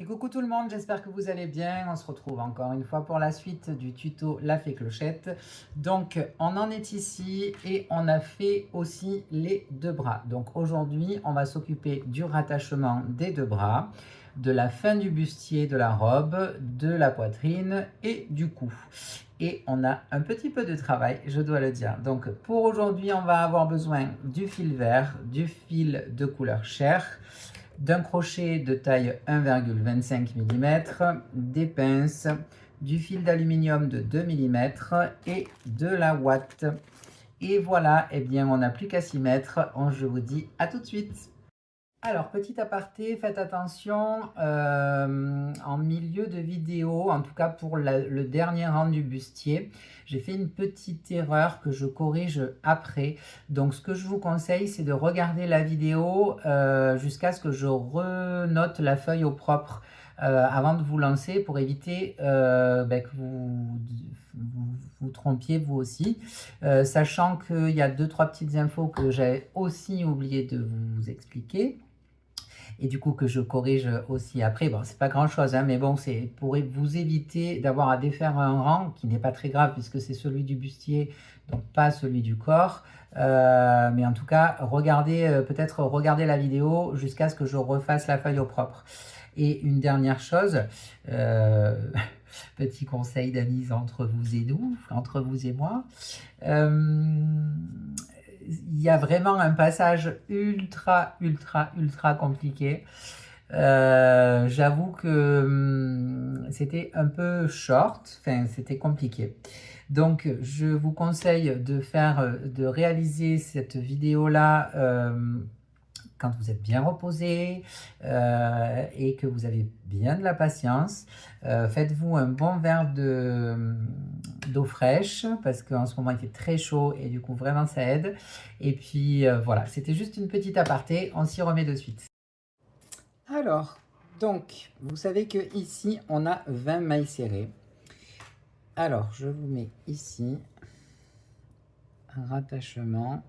coucou tout le monde, j'espère que vous allez bien. On se retrouve encore une fois pour la suite du tuto La Fée Clochette. Donc on en est ici et on a fait aussi les deux bras. Donc aujourd'hui on va s'occuper du rattachement des deux bras, de la fin du bustier de la robe, de la poitrine et du cou. Et on a un petit peu de travail, je dois le dire. Donc pour aujourd'hui on va avoir besoin du fil vert, du fil de couleur chair, d'un crochet de taille 1,25 mm, des pinces, du fil d'aluminium de 2 mm et de la ouate. Et voilà, eh bien on n'a plus qu'à s'y mettre. Je vous dis à tout de suite. Alors, petit aparté, faites attention, en milieu de vidéo, en tout cas pour le dernier rang du bustier, j'ai fait une petite erreur que je corrige après. Donc, ce que je vous conseille, c'est de regarder la vidéo jusqu'à ce que je renote la feuille au propre avant de vous lancer pour éviter que vous trompiez vous aussi. Sachant qu'il y a 2-3 petites infos que j'ai aussi oublié de vous expliquer. Et du coup que je corrige aussi après. Bon, c'est pas grand chose, hein, mais bon, c'est pour vous éviter d'avoir à défaire un rang qui n'est pas très grave puisque c'est celui du bustier, donc pas celui du corps. Mais en tout cas, regardez, peut-être regarder la vidéo jusqu'à ce que je refasse la feuille au propre. Et une dernière chose, petit conseil d'amis entre vous et nous, entre vous et moi. Il y a vraiment un passage ultra compliqué. J'avoue que c'était un peu short, enfin c'était compliqué. Donc je vous conseille de réaliser cette vidéo-là quand vous êtes bien reposé et que vous avez bien de la patience. Faites-vous un bon verre d'eau fraîche parce qu'en ce moment il fait très chaud et du coup vraiment ça aide. Et puis voilà, c'était juste une petite aparté, on s'y remet de suite. Alors, donc, vous savez que ici on a 20 mailles serrées. Alors, je vous mets ici un rattachement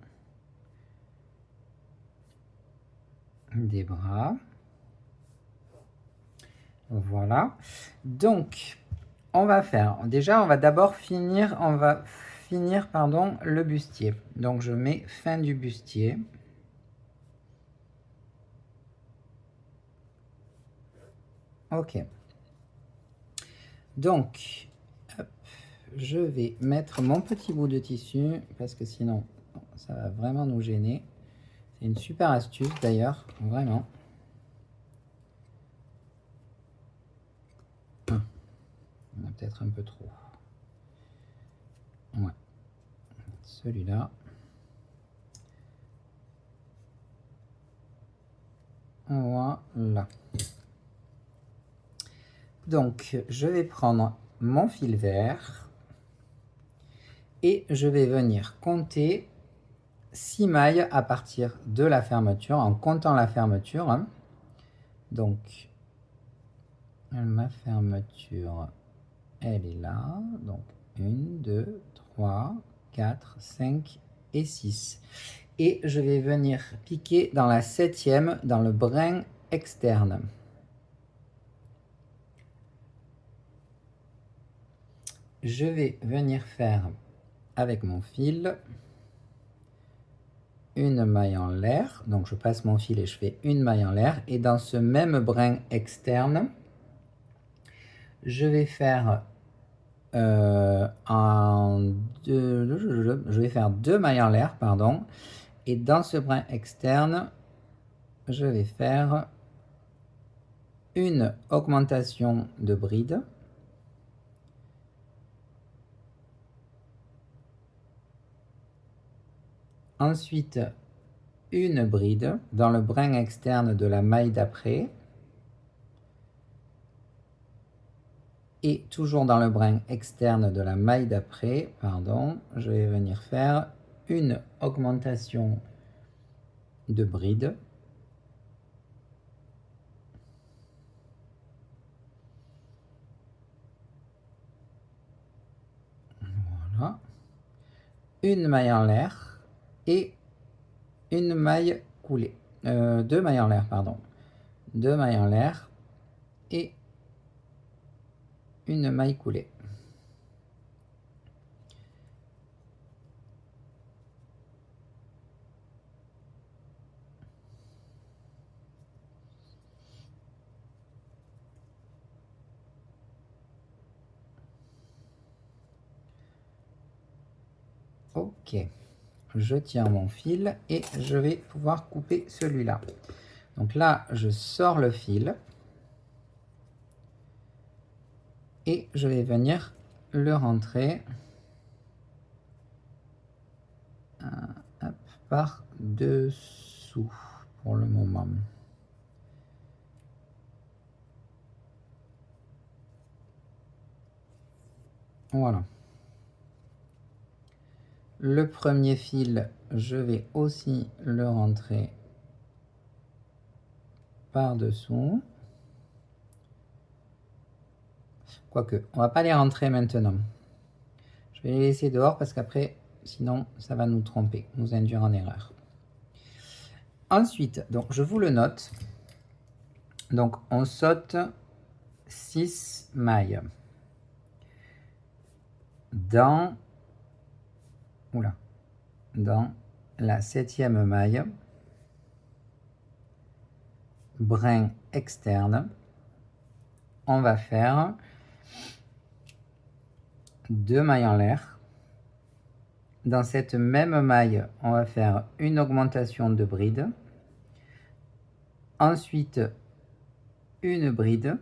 des bras. Voilà. Donc, on va d'abord finir, le bustier. Donc, je mets fin du bustier. Ok. Donc, hop, je vais mettre mon petit bout de tissu parce que sinon, ça va vraiment nous gêner. C'est une super astuce d'ailleurs, vraiment. On a peut-être un peu trop. Ouais. Celui-là. Voilà. Donc, je vais prendre mon fil vert et je vais venir compter 6 mailles à partir de la fermeture, en comptant la fermeture. Hein. Donc, ma fermeture, elle est là. Donc, 1, 2, 3, 4, 5 et 6. Et je vais venir piquer dans la 7e, dans le brin externe. Je vais venir faire avec mon fil une maille en l'air. Donc je passe mon fil et je fais une maille en l'air. Et dans ce même brin externe, je vais faire deux mailles en l'air, pardon. Et dans ce brin externe, je vais faire une augmentation de bride. Ensuite, une bride dans le brin externe de la maille d'après. Et toujours dans le brin externe de la maille d'après, pardon, je vais venir faire une augmentation de bride. Voilà. Une maille en l'air et une maille coulée. Deux mailles en l'air, pardon. Deux mailles en l'air et une maille coulée. Ok, je tiens mon fil et je vais pouvoir couper celui-là. Donc là, je sors le fil et je vais venir le rentrer par dessous pour le moment. Voilà. Le premier fil, je vais aussi le rentrer par-dessous. Quoique, on va pas les rentrer maintenant. Je vais les laisser dehors parce qu'après, sinon, ça va nous tromper, nous induire en erreur. Ensuite, donc je vous le note. Donc on saute 6 mailles. Dans la 7e maille, brin externe, on va faire 2 mailles en l'air. Dans cette même maille, on va faire une augmentation de bride. Ensuite, une bride.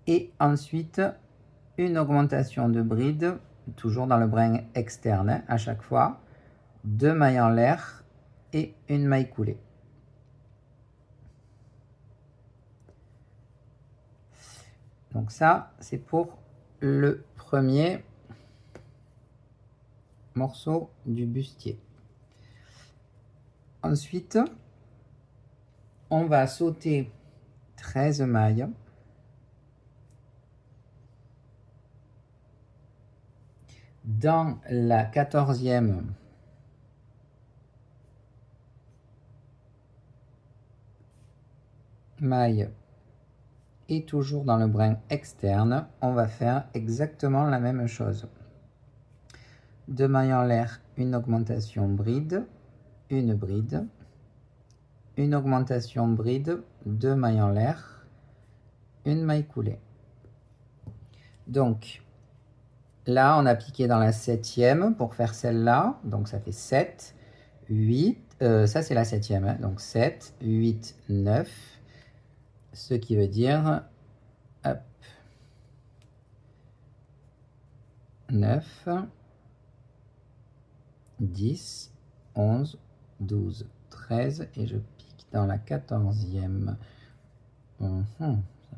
Et ensuite, une augmentation de bride, toujours dans le brin externe, à chaque fois. 2 mailles en l'air et une maille coulée. Donc ça, c'est pour le premier morceau du bustier. Ensuite, on va sauter 13 mailles. Dans la 14e maille et toujours dans le brin externe, on va faire exactement la même chose. 2 mailles en l'air, une augmentation bride, une bride, une augmentation bride, 2 mailles en l'air, une maille coulée. Donc là, on a piqué dans la 7e pour faire celle-là, donc ça fait 7, 8, ça c'est la 7e, hein, donc 7, 8, 9, ce qui veut dire, hop, 9, 10, 11, 12, 13, et je pique dans la 14e. Ça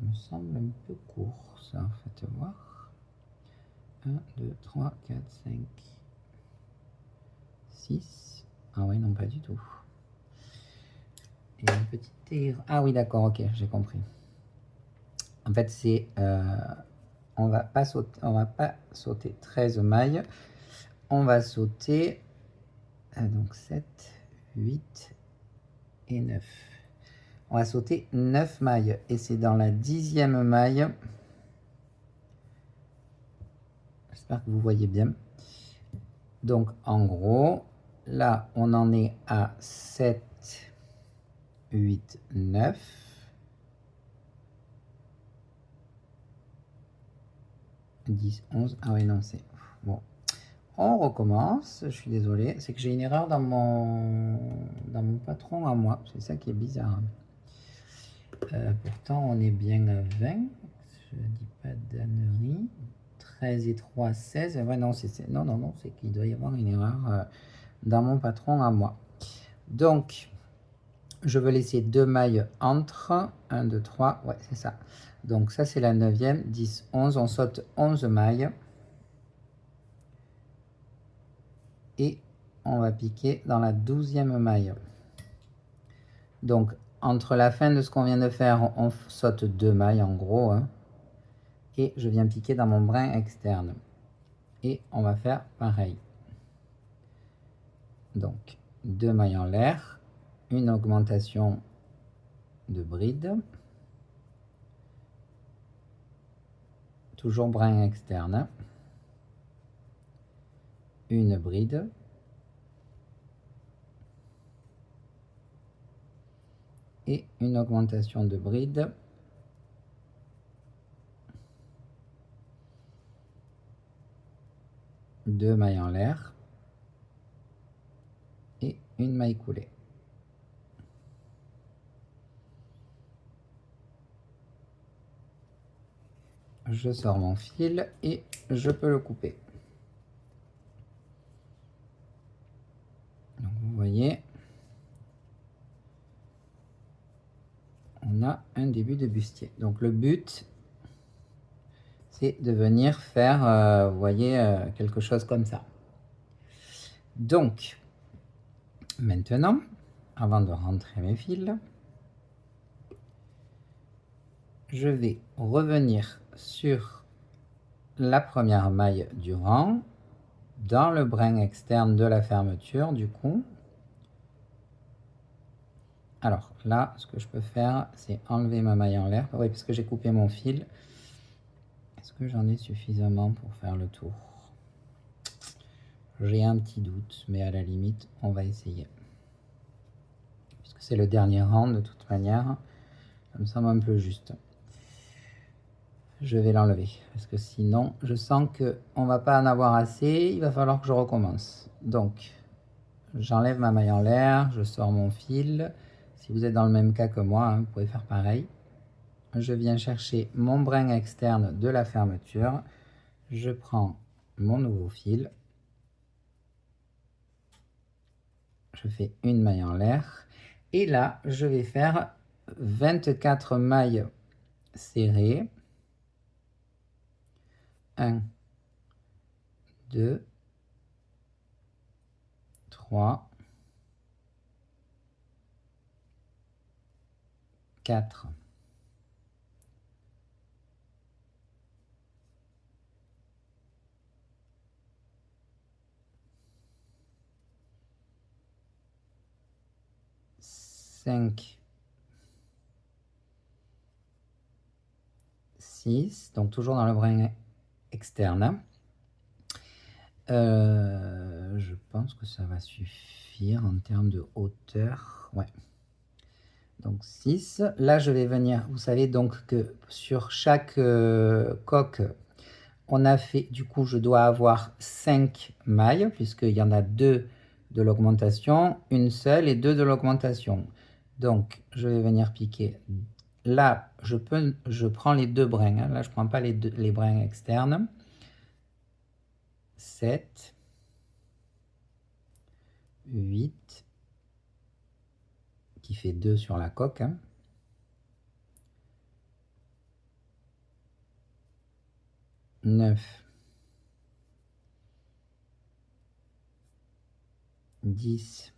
me semble un peu court, ça, faites voir. 1, 2, 3, 4, 5, 6. Ah oui, non, pas du tout. Et une petite tire. Ah oui, d'accord, ok, j'ai compris. En fait, c'est... on va pas sauter 13 mailles. On va sauter... donc 7, 8 et 9. On va sauter 9 mailles. Et c'est dans la 10e maille... J'espère que vous voyez bien. Donc, en gros, là, on en est à 7, 8, 9. « 10, 11... » Ah oui, non, c'est... Bon. On recommence. Je suis désolé. C'est que j'ai une erreur dans mon patron à moi. C'est ça qui est bizarre. Pourtant, on est bien à 20. Je ne dis pas d'ânerie. 13 et 3, 16. Ouais, non, non, c'est qu'il doit y avoir une erreur dans mon patron à moi. Donc, je veux laisser 2 mailles entre. 1, 2, 3. Ouais, c'est ça. Donc, ça, c'est la 9e. 10, 11. On saute 11 mailles. Et on va piquer dans la 12e maille. Donc, entre la fin de ce qu'on vient de faire, on saute 2 mailles en gros. Hein, et je viens piquer dans mon brin externe. Et on va faire pareil. Donc, 2 mailles en l'air, une augmentation de bride, toujours brin externe, une bride, et une augmentation de bride, deux mailles en l'air et une maille coulée. Je sors mon fil et je peux le couper. Donc vous voyez, on a un début de bustier. Donc le but, c'est de venir faire, vous voyez, quelque chose comme ça. Donc, maintenant, avant de rentrer mes fils, je vais revenir sur la première maille du rang, dans le brin externe de la fermeture du coup. Alors là, ce que je peux faire, c'est enlever ma maille en l'air. Oui, parce que j'ai coupé mon fil. Est-ce que j'en ai suffisamment pour faire le tour? J'ai un petit doute, mais à la limite, on va essayer. Puisque c'est le dernier rang, de toute manière, ça me semble un peu juste. Je vais l'enlever, parce que sinon, je sens qu'on ne va pas en avoir assez. Il va falloir que je recommence. Donc, j'enlève ma maille en l'air, je sors mon fil. Si vous êtes dans le même cas que moi, hein, vous pouvez faire pareil. Je viens chercher mon brin externe de la fermeture. Je prends mon nouveau fil. Je fais une maille en l'air. Et là, je vais faire 24 mailles serrées. 1, 2, 3, 4, 5, 6, donc toujours dans le brin externe. Je pense que ça va suffire en termes de hauteur. Ouais. Donc 6. Là, je vais venir, vous savez donc que sur chaque coque, on a fait, du coup, je dois avoir 5 mailles, puisqu'il y en a 2 de l'augmentation, une seule et 2 de l'augmentation. Donc, je vais venir piquer. Là, je prends les 2 brins. Hein. Là, je ne prends pas les brins externes. 7, 8, qui fait 2 sur la coque. Hein. 9, 10,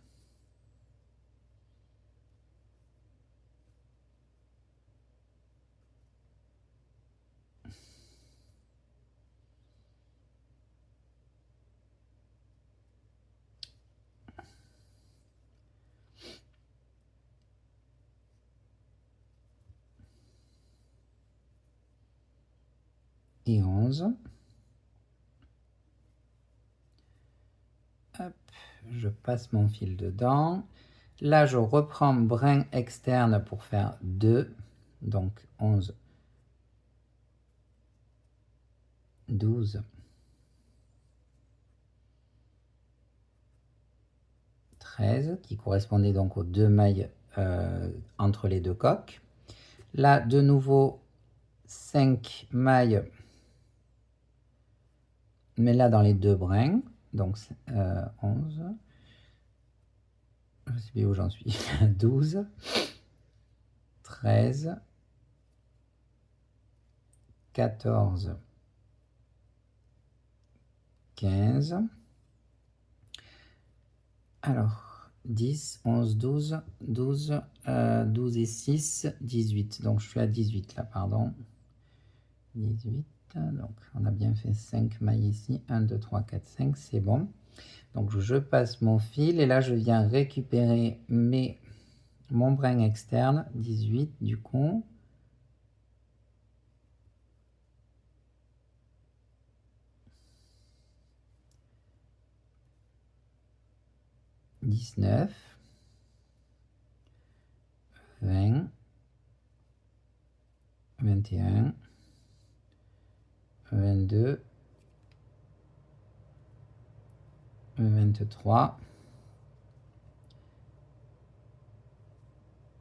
11. Hop, je passe mon fil dedans. Là, je reprends brin externe pour faire 2. Donc 11, 12, 13, qui correspondait donc aux 2 mailles entre les 2 coques. Là, de nouveau, 5 mailles, mais là dans les 2 brins. Donc 11, je ne sais plus où j'en suis, 12, 13, 14, 15, alors 10, 11, 12, 12, 12 et 6, 18. Donc je suis à 18 là, pardon. 18, donc on a bien fait 5 mailles ici. 1, 2, 3, 4, 5, c'est bon. Donc je passe mon fil et là je viens récupérer mon brin externe, 18 du coup. 19, 20, 21, 22, 23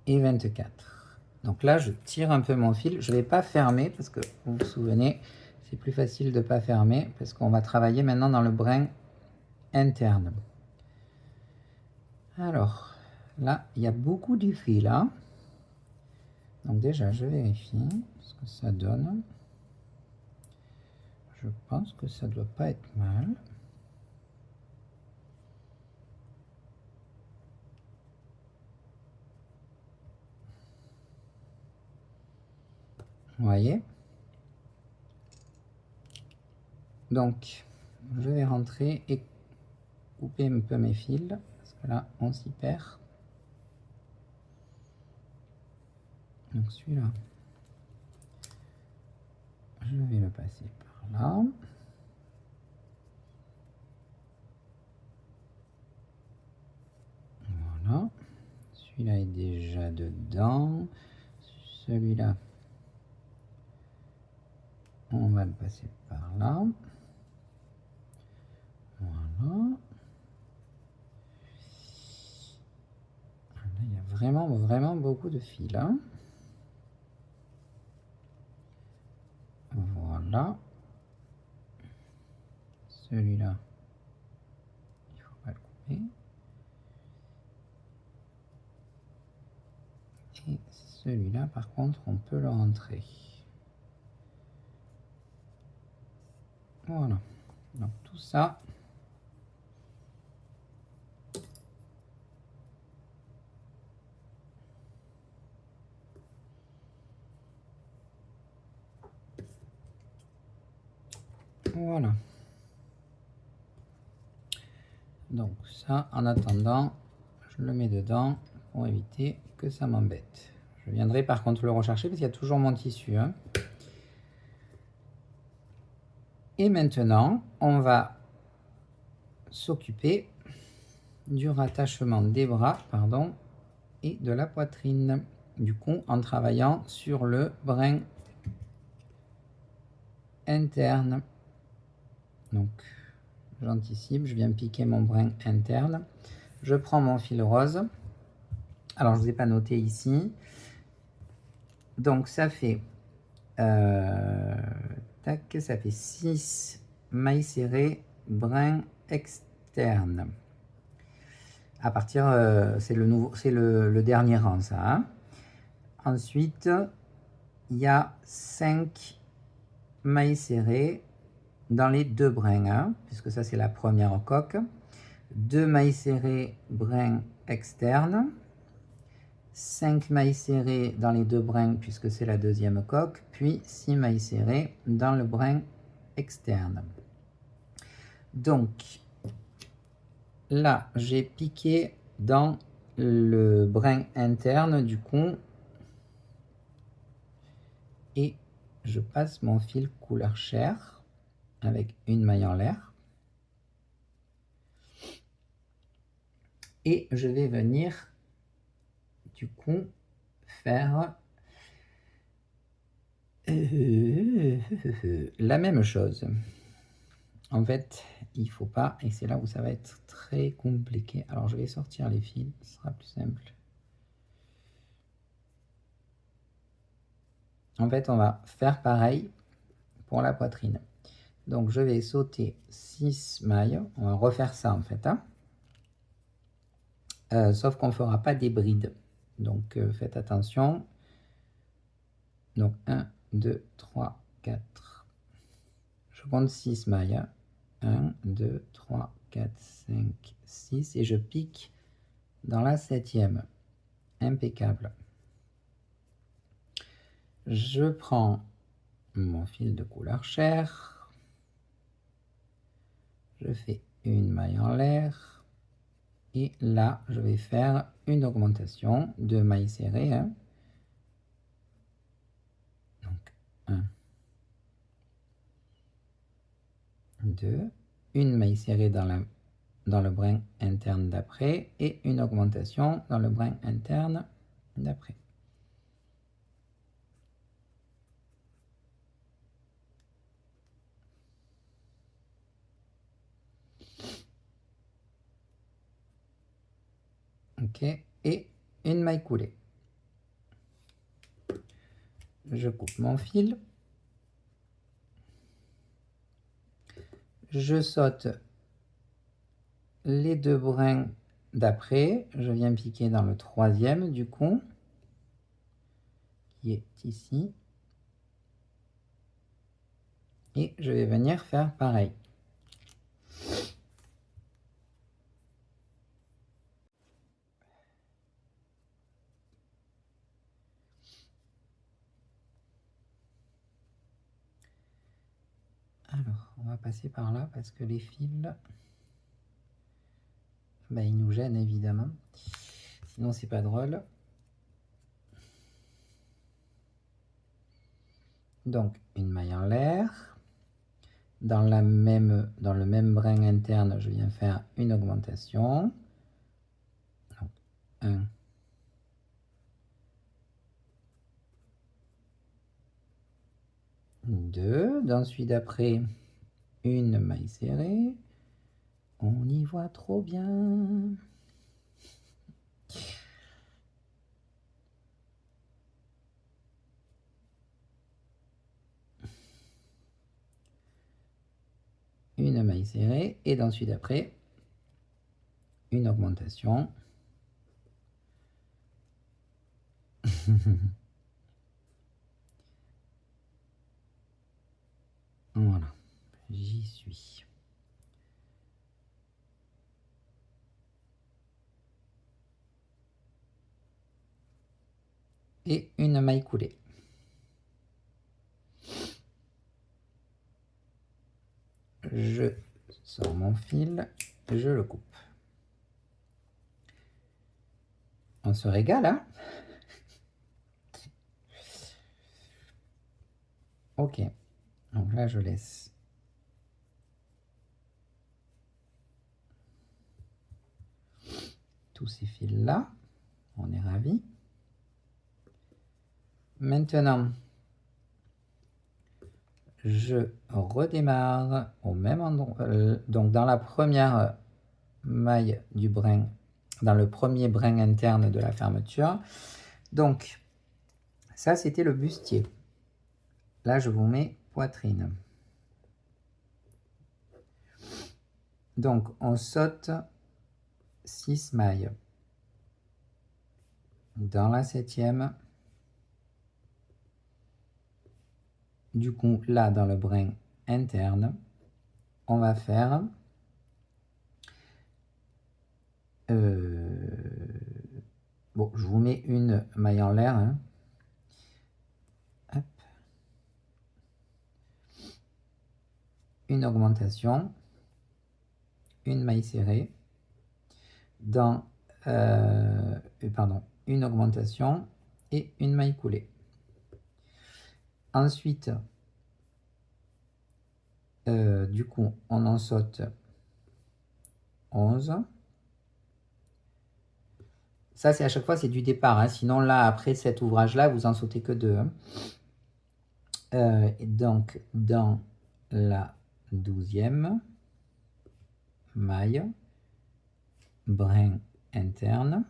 et 24. Donc là, je tire un peu mon fil. Je ne vais pas fermer parce que vous vous souvenez, c'est plus facile de ne pas fermer parce qu'on va travailler maintenant dans le brin interne. Alors, là, il y a beaucoup de fil là. Donc déjà, je vérifie ce que ça donne. Je pense que ça doit pas être mal. Vous voyez? Donc, je vais rentrer et couper un peu mes fils, parce que là, on s'y perd. Donc celui-là, je vais le passer par là. Voilà. Celui-là est déjà dedans. Celui-là, on va le passer par là. Voilà. Là, il y a vraiment beaucoup de fils. Hein. Voilà. Celui-là, il faut pas le couper. Et celui-là, par contre, on peut le rentrer. Voilà. Donc tout ça, voilà. Donc ça, en attendant, je le mets dedans pour éviter que ça m'embête. Je viendrai par contre le rechercher parce qu'il y a toujours mon tissu. Hein. Et maintenant, on va s'occuper du rattachement des bras, pardon, et de la poitrine. Du coup, en travaillant sur le brin interne. Donc, j'anticipe, je viens piquer mon brin interne. Je prends mon fil rose. Alors, je ne vous ai pas noté ici. Donc, ça fait, tac, ça fait 6 mailles serrées, brin externe. À partir, c'est le dernier rang, ça. Hein. Ensuite, il y a 5 mailles serrées dans les deux brins, hein, puisque ça, c'est la première coque. 2 mailles serrées, brin externe. 5 mailles serrées dans les deux brins puisque c'est la deuxième coque, puis 6 mailles serrées dans le brin externe. Donc là, j'ai piqué dans le brin interne du coup et je passe mon fil couleur chair avec une maille en l'air et je vais venir du coup faire la même chose. En fait, il faut pas, et c'est là où ça va être très compliqué. Alors, je vais sortir les fils, ce sera plus simple. En fait, on va faire pareil pour la poitrine. Donc, je vais sauter 6 mailles. On va refaire ça, en fait. Hein. Sauf qu'on ne fera pas des brides. Donc, faites attention. Donc, 1, 2, 3, 4. Je compte 6 mailles. 1, 2, 3, 4, 5, 6. Et je pique dans la 7e. Impeccable. Je prends mon fil de couleur chair. Je fais une maille en l'air. Et là, je vais faire une augmentation de mailles serrées. Hein. Donc, 1, 2, une maille serrée dans la dans le brin interne d'après et une augmentation dans le brin interne d'après. Ok, et une maille coulée. Je coupe mon fil. Je saute les deux brins d'après. Je viens piquer dans le troisième du coup, qui est ici. Et je vais venir faire pareil. Alors, on va passer par là parce que les fils, ben, ils nous gênent évidemment. Sinon, c'est pas drôle. Donc, une maille en l'air. Dans le même brin interne, je viens faire une augmentation. Donc, 1, 2. Dans celui d'après, une maille serrée. On y voit trop bien. Une maille serrée et dans celui d'après, une augmentation. Voilà, j'y suis. Et une maille coulée. Je sors mon fil, je le coupe. On se régale, hein? Ok, donc là je laisse tous ces fils là, on est ravis. Maintenant, je redémarre au même endroit, donc dans la première maille du brin, dans le premier brin interne de la fermeture. Donc, ça c'était le bustier. Là, je vous mets poitrine. Donc, on saute 6 mailles. Dans la 7e, du coup, là, dans le brin interne, on va faire bon, je vous mets une maille en l'air. Hein. Hop. Une augmentation, une maille serrée, dans, une augmentation et une maille coulée. Ensuite, du coup, on en saute 11. Ça, c'est à chaque fois, c'est du départ. Hein. Sinon, là, après cet ouvrage-là, vous en sautez que 2. Hein. Et donc, dans la 12e maille, brin interne,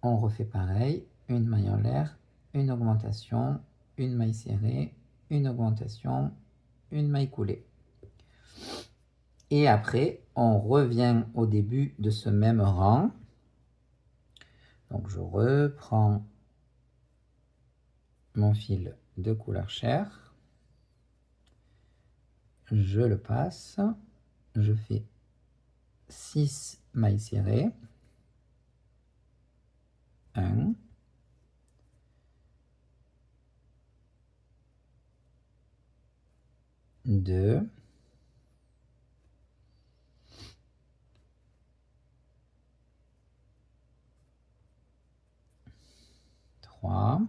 on refait pareil. Une maille en l'air, une augmentation, une maille serrée, une augmentation, une maille coulée. Et après, on revient au début de ce même rang. Donc, je reprends mon fil de couleur chair. Je le passe. Je fais 6 mailles serrées. 1. 2. 3.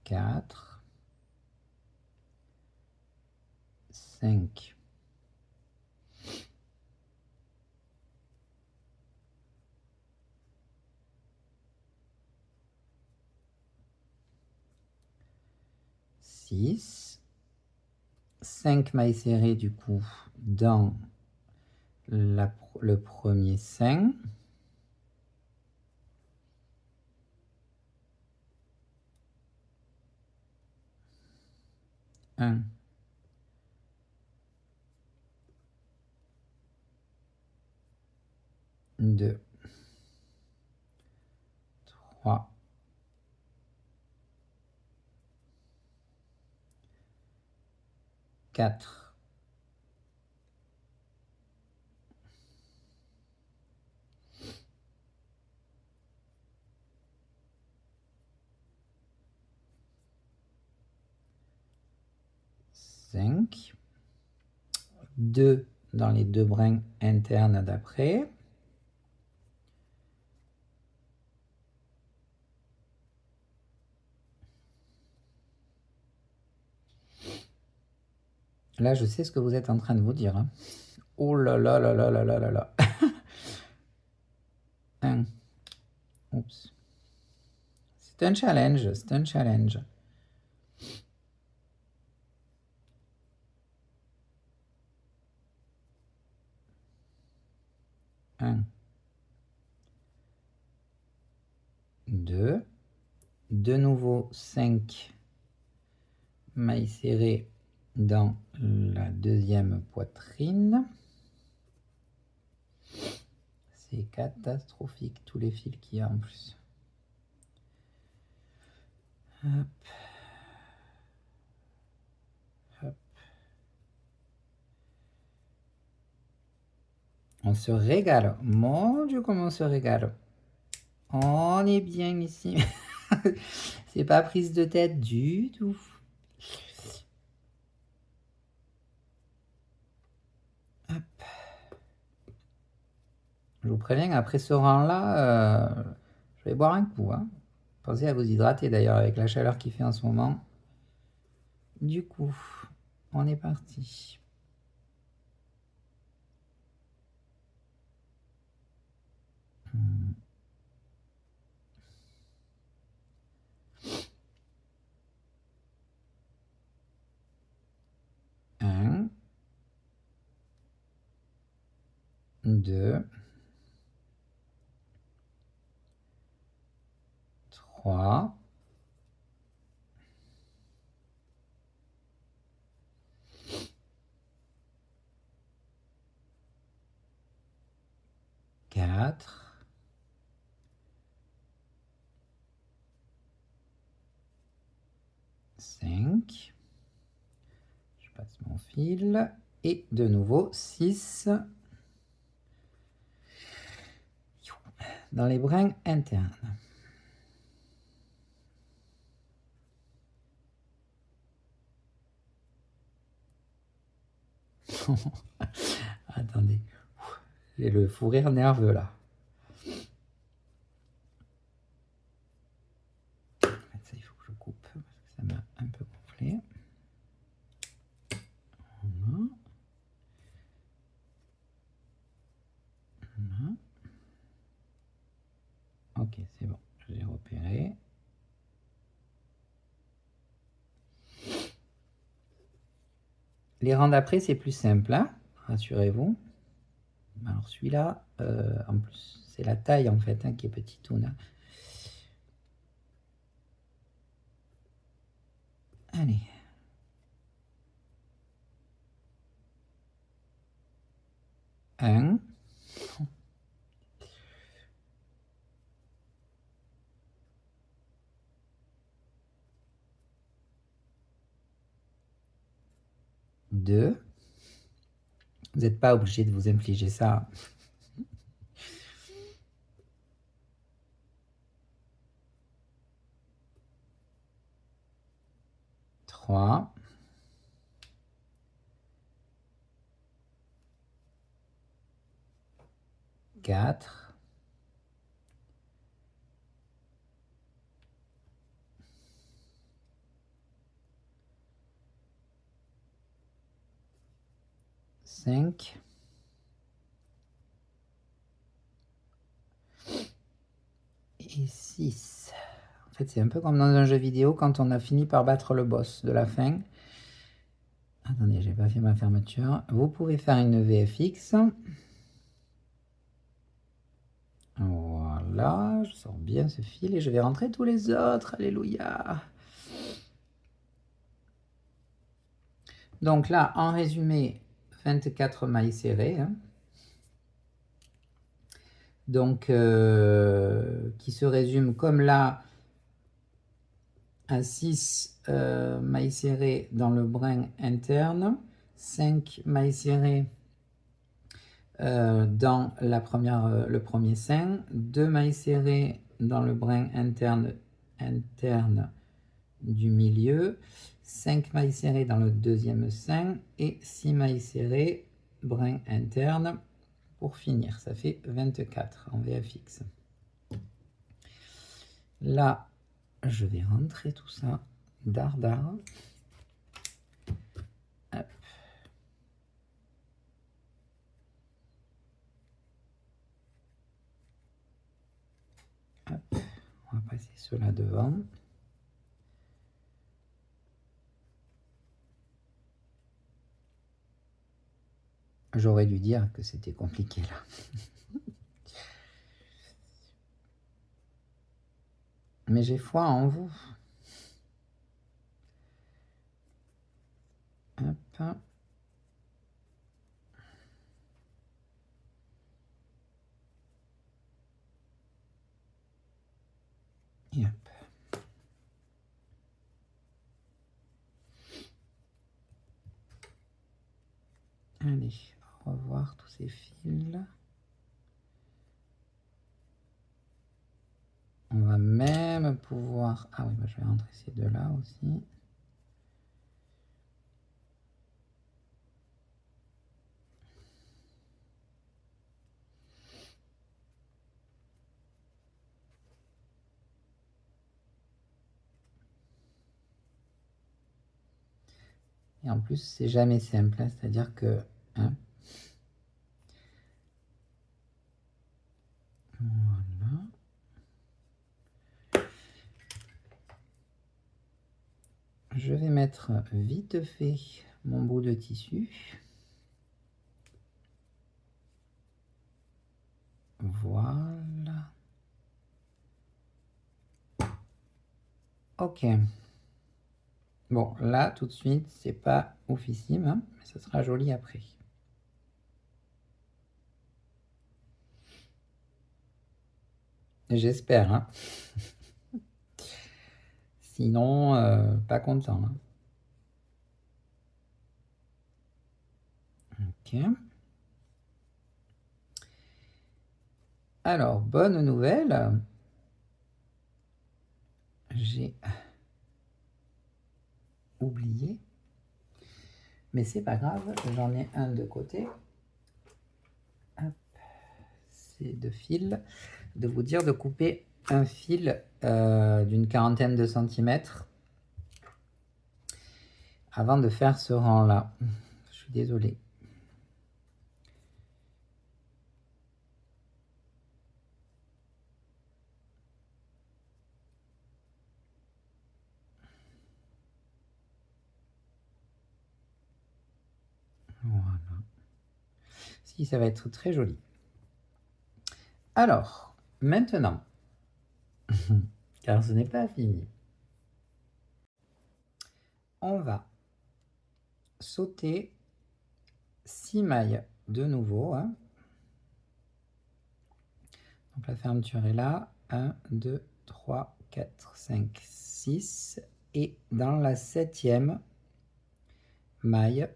4. 5. Six. 5 mailles serrées du coup dans le premier sein. Un. Deux. 3. 4. 5. 2 dans les deux brins internes d'après. Là, je sais ce que vous êtes en train de vous dire. Hein. Oh là là là là là là là là. 1. Oups. C'est un challenge, c'est un challenge. 1. 2. De nouveau 5 mailles serrées dans la deuxième poitrine. C'est catastrophique tous les fils qu'il y a en plus. Hop. Hop. On se régale. Mon Dieu, comment on se régale. On est bien ici. C'est pas prise de tête du tout. Hop. Je vous préviens, après ce rang-là, je vais boire un coup. Hein. Pensez à vous hydrater d'ailleurs avec la chaleur qu'il fait en ce moment. Du coup, on est parti. Un, 2, 3, 4, 5. Je passe mon fil. Et de nouveau 6 dans les brins internes. Attendez, j'ai le fou rire nerveux là. Ça, il faut que je coupe parce que ça m'a un peu gonflé. Voilà. Voilà. Ok, c'est bon, j'ai repéré. Les rangs d'après, c'est plus simple, hein, rassurez-vous. Alors celui-là, en plus, c'est la taille en fait hein, qui est petitoune. Hein. Allez. Un. Deux. Vous n'êtes pas obligé de vous infliger ça. 3. 4. 5 et 6. En fait, c'est un peu comme dans un jeu vidéo quand on a fini par battre le boss de la fin. Attendez, j'ai pas fait ma fermeture. Vous pouvez faire une VFX. Voilà, je sors bien ce fil et je vais rentrer tous les autres. Alléluia. Donc là, en résumé, 24 mailles serrées. Hein. Donc, qui se résume comme là à 6 mailles serrées dans le brin interne, 5 mailles serrées dans le premier sein, 2 mailles serrées dans le brin interne du milieu, 5 mailles serrées dans le deuxième sein et 6 mailles serrées brin interne pour finir. Ça fait 24 en VFX. Là, je vais rentrer tout ça dardard. Hop. Hop. On va passer cela devant. J'aurais dû dire que c'était compliqué là. Mais j'ai foi en vous. Hop. Et hop. Allez, revoir tous ces fils. On va même pouvoir... Ah oui, bah je vais rentrer ces deux-là aussi. Et en plus, c'est jamais simple, hein, c'est-à-dire que... Hein, voilà. Je vais mettre vite fait mon bout de tissu. Voilà. Ok. Bon, là, tout de suite, c'est pas oufissime, hein, mais ça sera joli après. J'espère, hein. Sinon, pas content. Hein. Ok. Alors, bonne nouvelle. J'ai oublié. Mais c'est pas grave, j'en ai un de côté. C'est de fil. De vous dire de couper un fil d'une quarantaine de centimètres avant de faire ce rang là. Je suis désolé. Voilà. Si, ça va être très joli. Alors, maintenant, car ce n'est pas fini, on va sauter 6 mailles de nouveau. Hein. Donc la fermeture est là. 1, 2, 3, 4, 5, 6. Et dans la 7e maille,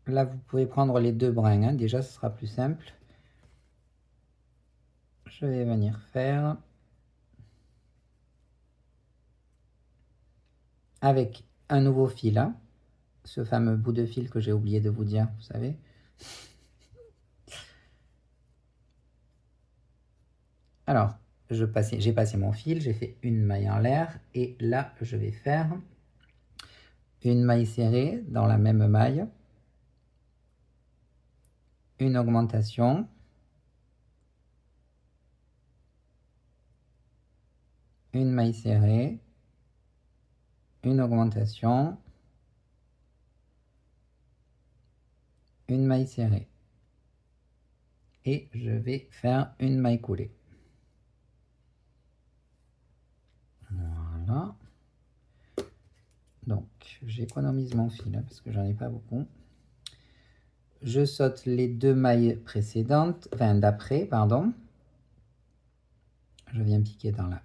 là vous pouvez prendre les deux brins. Hein. Déjà, ce sera plus simple. Je vais venir faire avec un nouveau fil. Hein. Ce fameux bout de fil que j'ai oublié de vous dire, vous savez. Alors, j'ai passé mon fil, j'ai fait une maille en l'air et là, je vais faire une maille serrée dans la même maille. une augmentation, une maille serrée, une augmentation, une maille serrée. Et je vais faire une maille coulée. Voilà. Donc, j'économise mon fil hein, parce que j'en ai pas beaucoup. Je saute les 2 mailles précédentes, enfin d'après, pardon. Je viens piquer dans la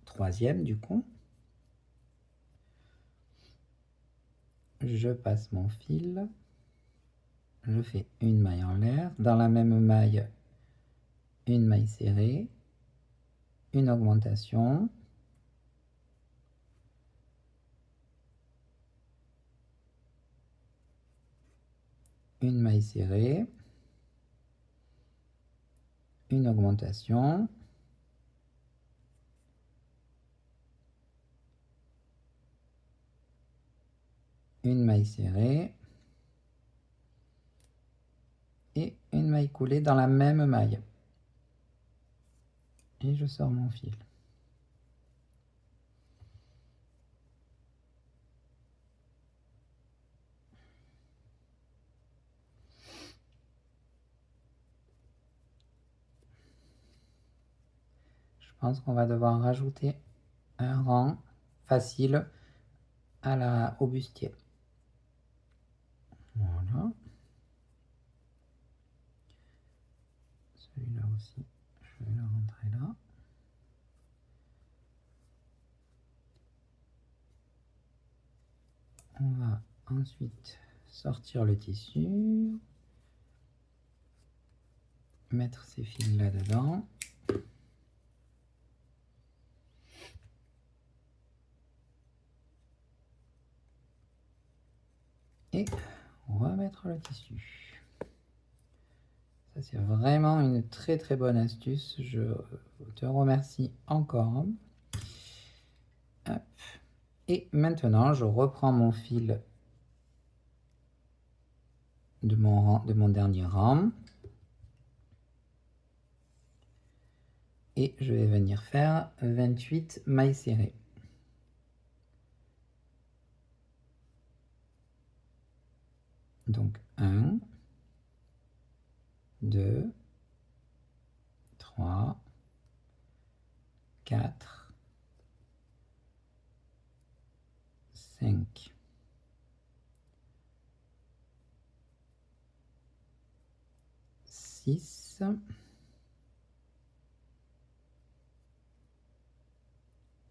3e du coup. Je passe mon fil. Je fais une maille en l'air. Dans la même maille, une maille serrée, une augmentation, une maille serrée, une augmentation, une maille serrée et une maille coulée dans la même maille. Et je sors mon fil. Je pense qu'on va devoir rajouter un rang facile au bustier. Voilà. Celui-là aussi, je vais le rentrer là. On va ensuite sortir le tissu, mettre ces fils là-dedans. Et remettre le tissu. Ça, c'est vraiment une très très bonne astuce. Je te remercie encore. Hop. Et maintenant, je reprends mon fil de mon dernier rang. Et je vais venir faire 28 mailles serrées. Donc 1, 2, 3, 4, 5, 6, 7.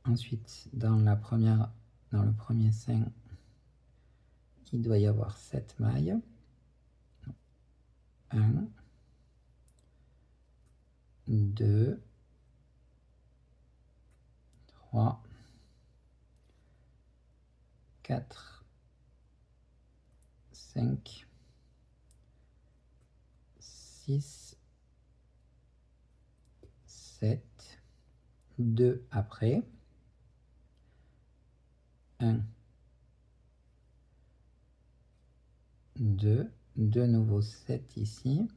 Ensuite, dans le premier sein, il doit y avoir 7 mailles. 1, 2, 3, 4, 5, 6, 7, 2 après, 1, 2, de nouveau 7 ici,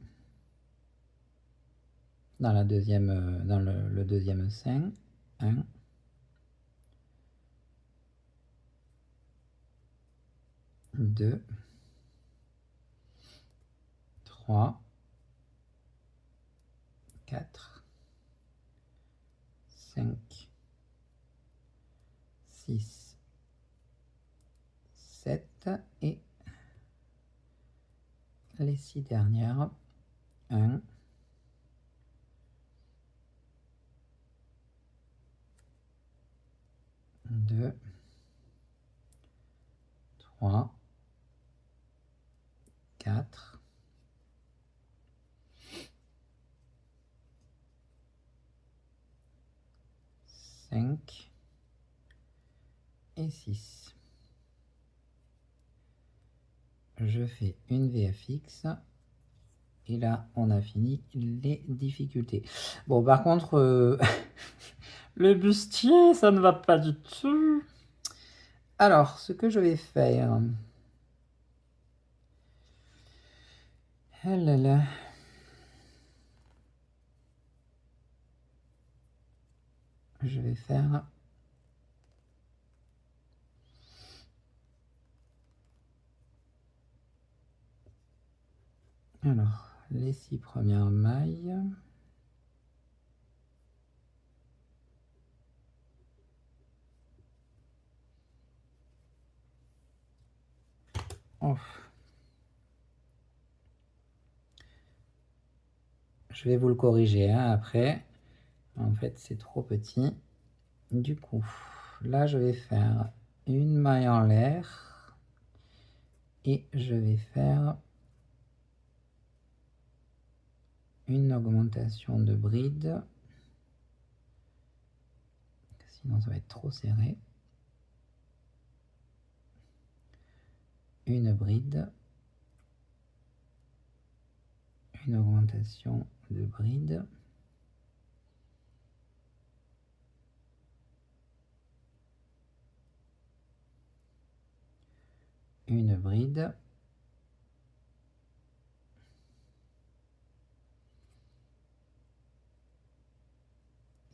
dans le deuxième sein, 1, 2, 3, 4, 5, 6, 7 et les 6 dernières. 1, 2, 3, 4, 5 et 6. Je fais une VFX et là on a fini les difficultés. Bon, par contre le bustier ça ne va pas du tout. Alors ce que je vais faire, Oh là là. Je vais faire alors les 6 premières mailles. Oh. Je vais vous le corriger hein, après. En fait, c'est trop petit. Du coup, là, je vais faire une maille en l'air et je vais faire une augmentation de bride. Sinon, ça va être trop serré. Une bride. Une augmentation de bride. Une bride.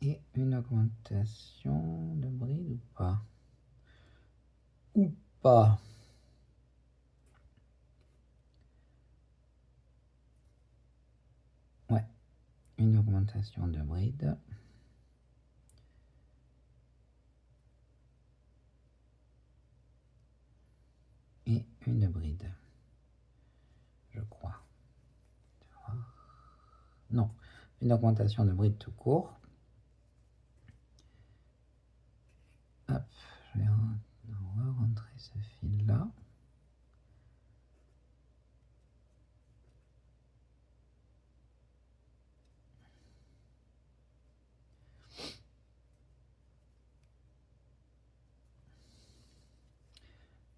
Et une augmentation de bride ou pas? Ou pas? Ouais, une augmentation de bride. Et une bride. Je crois. Non, une augmentation de bride tout court. Hop, je vais rentrer ce fil là.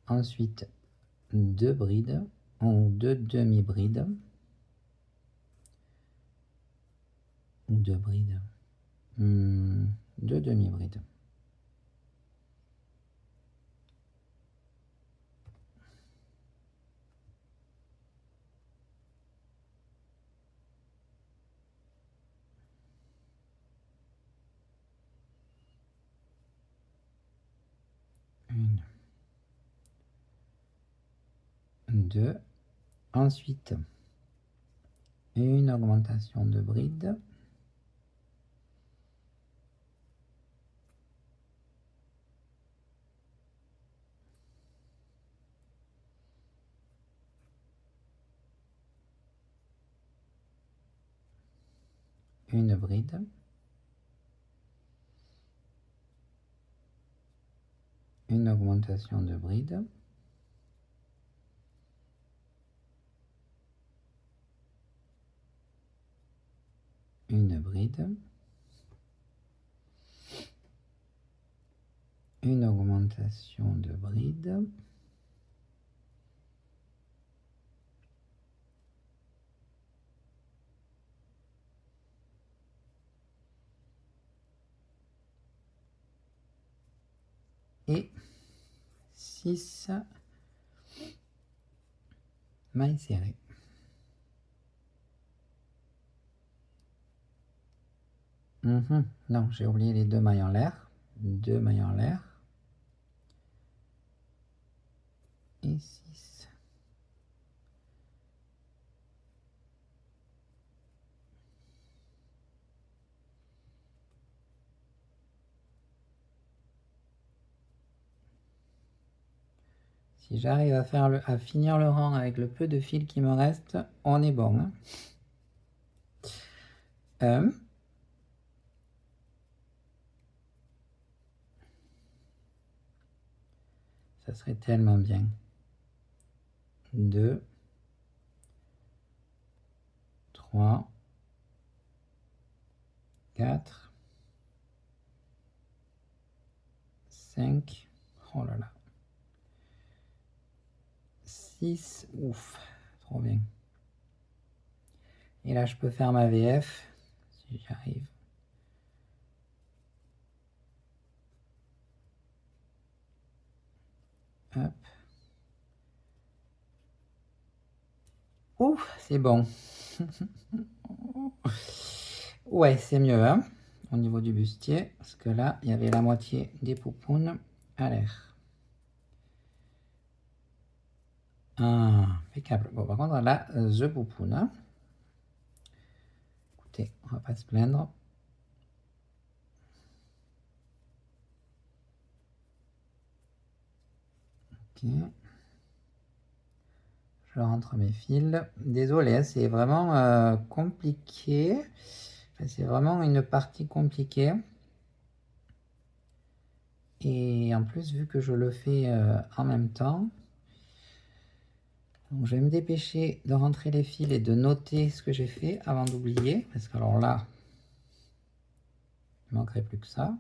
Ensuite, deux brides, ou deux demi-brides. Ou deux brides. Deux demi-brides. Une, deux. Ensuite, une augmentation de bride. Une bride. Une augmentation de bride. Une bride. Une augmentation de bride. Et 6 mailles serrées. Non, j'ai oublié les deux mailles en l'air. Deux mailles en l'air. Et 6. Si j'arrive à finir le rang avec le peu de fil qui me reste, on est bon. Hein. Ça serait tellement bien. 2, 3, 4, 5, oh là là, 6, ouf, trop bien. Et là, je peux faire ma VF, si j'y arrive. Hop. Ouh, c'est bon. Ouais, c'est mieux, hein, au niveau du bustier, parce que là, il y avait la moitié des poupounes à l'air. Ah, impeccable. Bon, par contre, là, The Poupoune. Hein. Écoutez, on va pas se plaindre. Ok. Je rentre mes fils. Désolé, c'est vraiment compliqué. Enfin, c'est vraiment une partie compliquée. Et en plus, vu que je le fais en même temps, donc je vais me dépêcher de rentrer les fils et de noter ce que j'ai fait avant d'oublier. Parce que alors là, il ne manquerait plus que ça.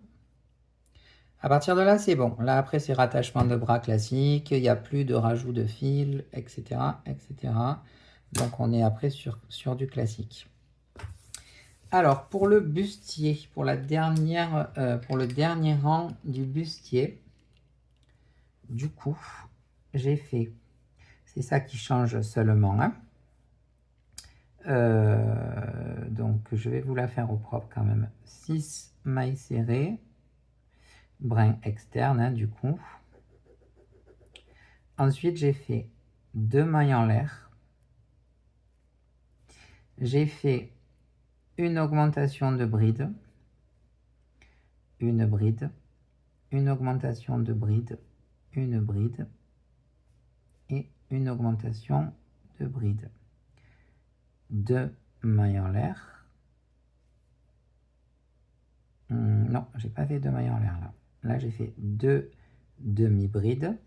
À partir de là, c'est bon. Là, après, c'est rattachement de bras classique. Il n'y a plus de rajout de fil, etc., etc. Donc, on est après sur du classique. Alors, pour le bustier, pour le dernier rang du bustier, du coup, j'ai fait, c'est ça qui change seulement, hein. Donc, je vais vous la faire au propre quand même. 6 mailles serrées, brin externe, hein, du coup. Ensuite, j'ai fait 2 mailles en l'air. J'ai fait une augmentation de bride, une bride, une augmentation de bride, une bride et une augmentation de bride. 2 mailles en l'air. Non, j'ai pas fait 2 mailles en l'air là. Là, j'ai fait 2 demi-brides.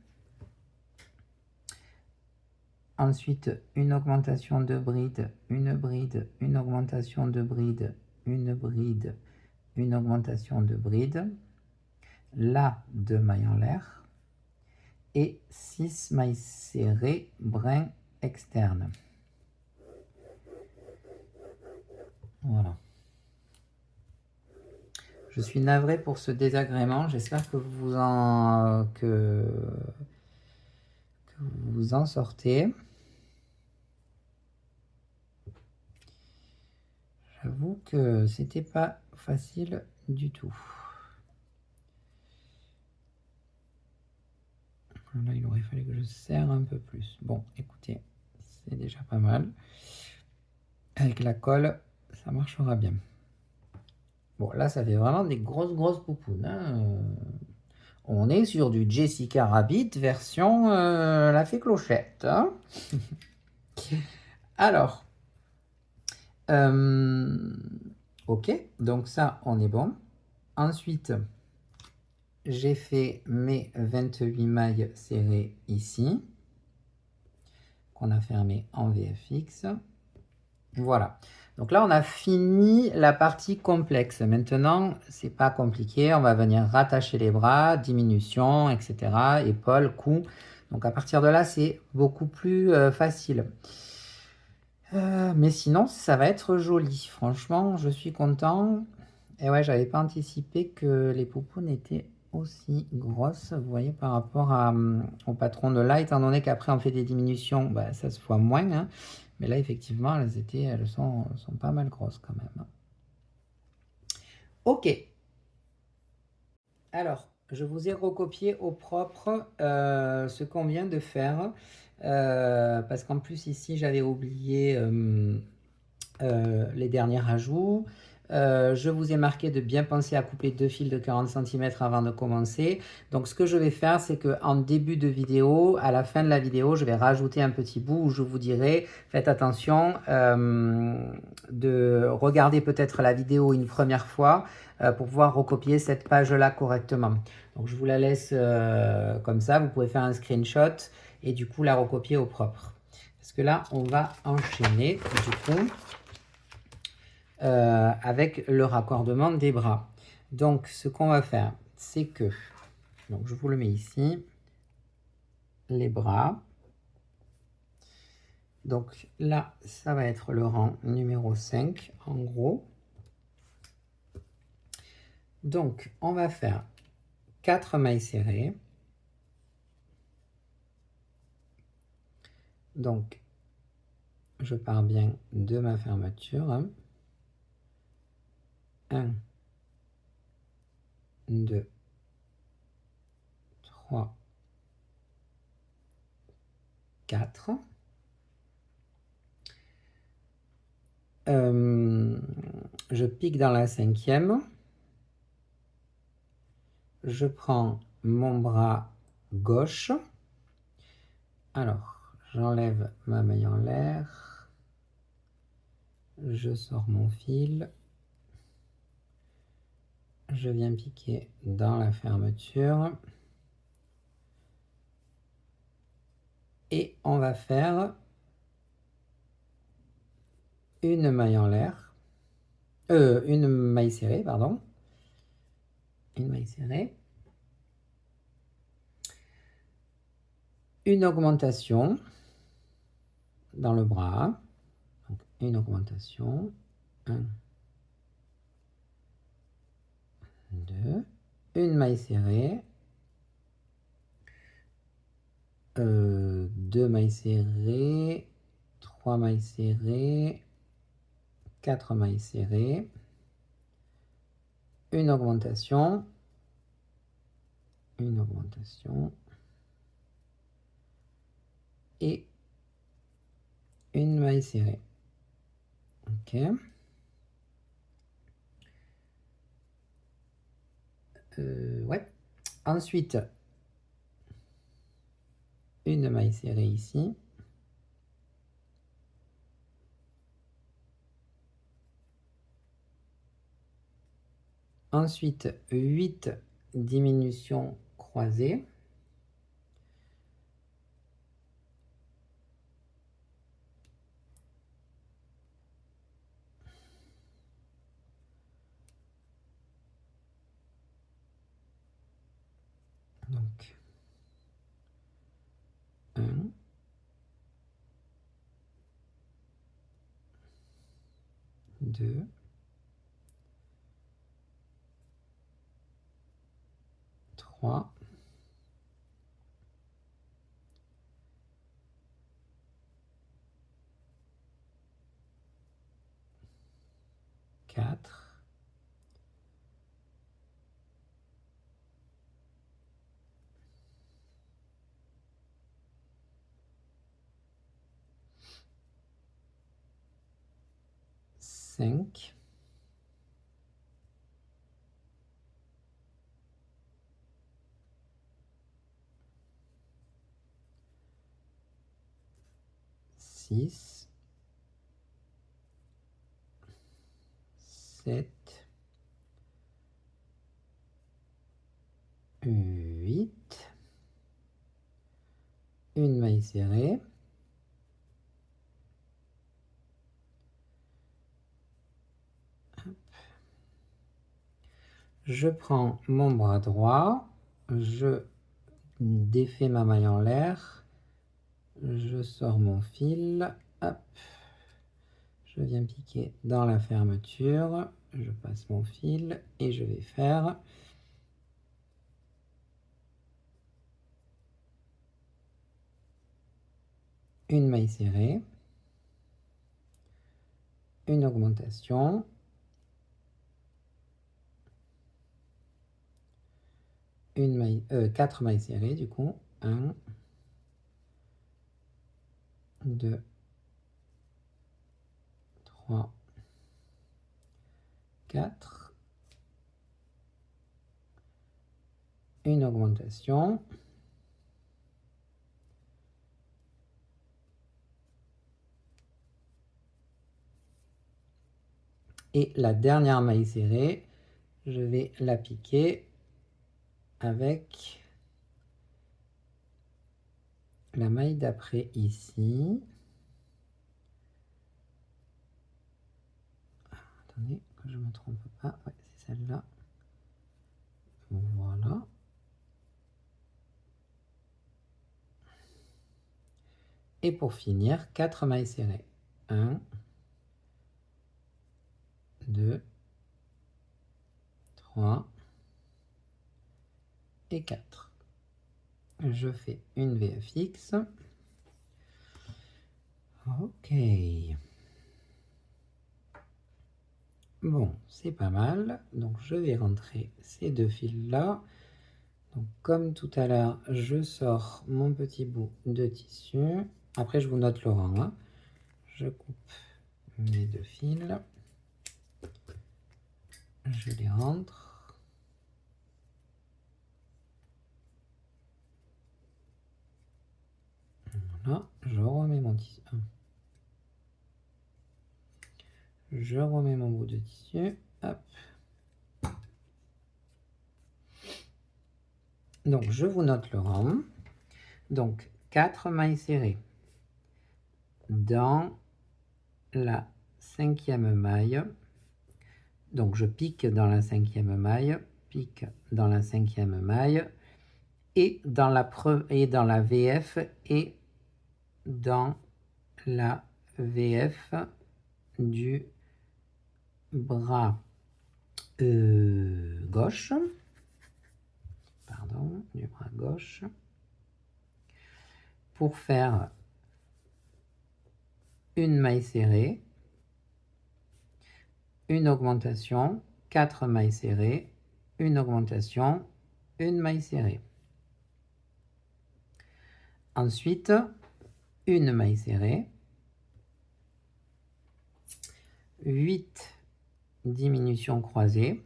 Ensuite, une augmentation de bride, une bride, une augmentation de bride, une bride, une augmentation de bride. Là, 2 mailles en l'air. Et 6 mailles serrées, brin externe. Voilà. Je suis navré pour ce désagrément. J'espère que vous en sortez. J'avoue que c'était pas facile du tout. Là, il aurait fallu que je serre un peu plus. Bon, écoutez, c'est déjà pas mal. Avec la colle, ça marchera bien. Bon, là, ça fait vraiment des grosses poupounes. Hein. On est sur du Jessica Rabbit version la fée Clochette. Hein. Alors, ok, donc ça, on est bon. Ensuite, j'ai fait mes 28 mailles serrées ici, qu'on a fermé en VFX. Voilà. Donc là, on a fini la partie complexe. Maintenant, c'est pas compliqué. On va venir rattacher les bras, diminution, etc. Épaules, cou. Donc à partir de là, c'est beaucoup plus facile. Mais sinon, ça va être joli. Franchement, je suis content. Et ouais, j'avais pas anticipé que les poupounes étaient aussi grosses. Vous voyez, par rapport au patron de là, étant donné qu'après on fait des diminutions, bah, ça se voit moins. Hein. Mais là, effectivement, elles sont pas mal grosses quand même. Ok. Alors, je vous ai recopié au propre ce qu'on vient de faire. Parce qu'en plus, ici, j'avais oublié les derniers ajouts. Je vous ai marqué de bien penser à couper 2 fils de 40 cm avant de commencer. Donc ce que je vais faire, c'est qu'en début de vidéo, à la fin de la vidéo, je vais rajouter un petit bout où je vous dirai, faites attention de regarder peut-être la vidéo une première fois pour pouvoir recopier cette page-là correctement. Donc je vous la laisse comme ça, vous pouvez faire un screenshot et du coup la recopier au propre. Parce que là, on va enchaîner du coup avec le raccordement des bras. Donc, ce qu'on va faire, c'est que, donc je vous le mets ici, les bras. Donc là, ça va être le rang numéro 5, en gros. Donc, on va faire 4 mailles serrées. Donc, Je pars bien de ma fermeture. 1, 2, 3, 4. Je pique dans la 5e. Je prends mon bras gauche. Alors, j'enlève ma maille en l'air. Je sors mon fil. Je viens piquer dans la fermeture. Et on va faire une maille en l'air. Une maille serrée, pardon. Une maille serrée. Une augmentation dans le bras. Donc, une augmentation. 1, 2. Une maille serrée. 2 mailles serrées. 3 mailles serrées. 4 mailles serrées. Une augmentation. Une augmentation. Et une maille serrée. Ok. Ouais. Ensuite, une maille serrée ici. Ensuite, 8 diminutions croisées. Donc, 1, 2, 3, 4, 5, 6, 7, 8, une maille serrée. Je prends mon bras droit, je défais ma maille en l'air, je sors mon fil, hop, je viens piquer dans la fermeture, je passe mon fil et je vais faire une maille serrée, une augmentation, une maille, 4 mailles serrées du coup, 1, 2, 3, 4, une augmentation, et la dernière maille serrée, je vais la piquer avec la maille d'après ici. Attendez, que je ne me trompe pas. Ouais, c'est celle-là. Voilà. Et pour finir, 4 mailles serrées. 1, 2, 3 et 4. Je fais une VFX. Ok. Bon, c'est pas mal. Donc, je vais rentrer ces deux fils-là. Donc, comme tout à l'heure, je sors mon petit bout de tissu. Après, je vous note le rang, hein. Je coupe mes deux fils. Je les rentre. Voilà, je remets mon tissu. Je remets mon bout de tissu. Hop. Donc, je vous note le rang. Donc, 4 mailles serrées dans la 5e maille. Donc, je pique dans la 5e maille, pique dans la 5e maille, et dans la VF et dans la VF du bras gauche. Pardon, du bras gauche. Pour faire une maille serrée, une augmentation, 4 mailles serrées, une augmentation, une maille serrée. Ensuite, une maille serrée, 8 diminutions croisées,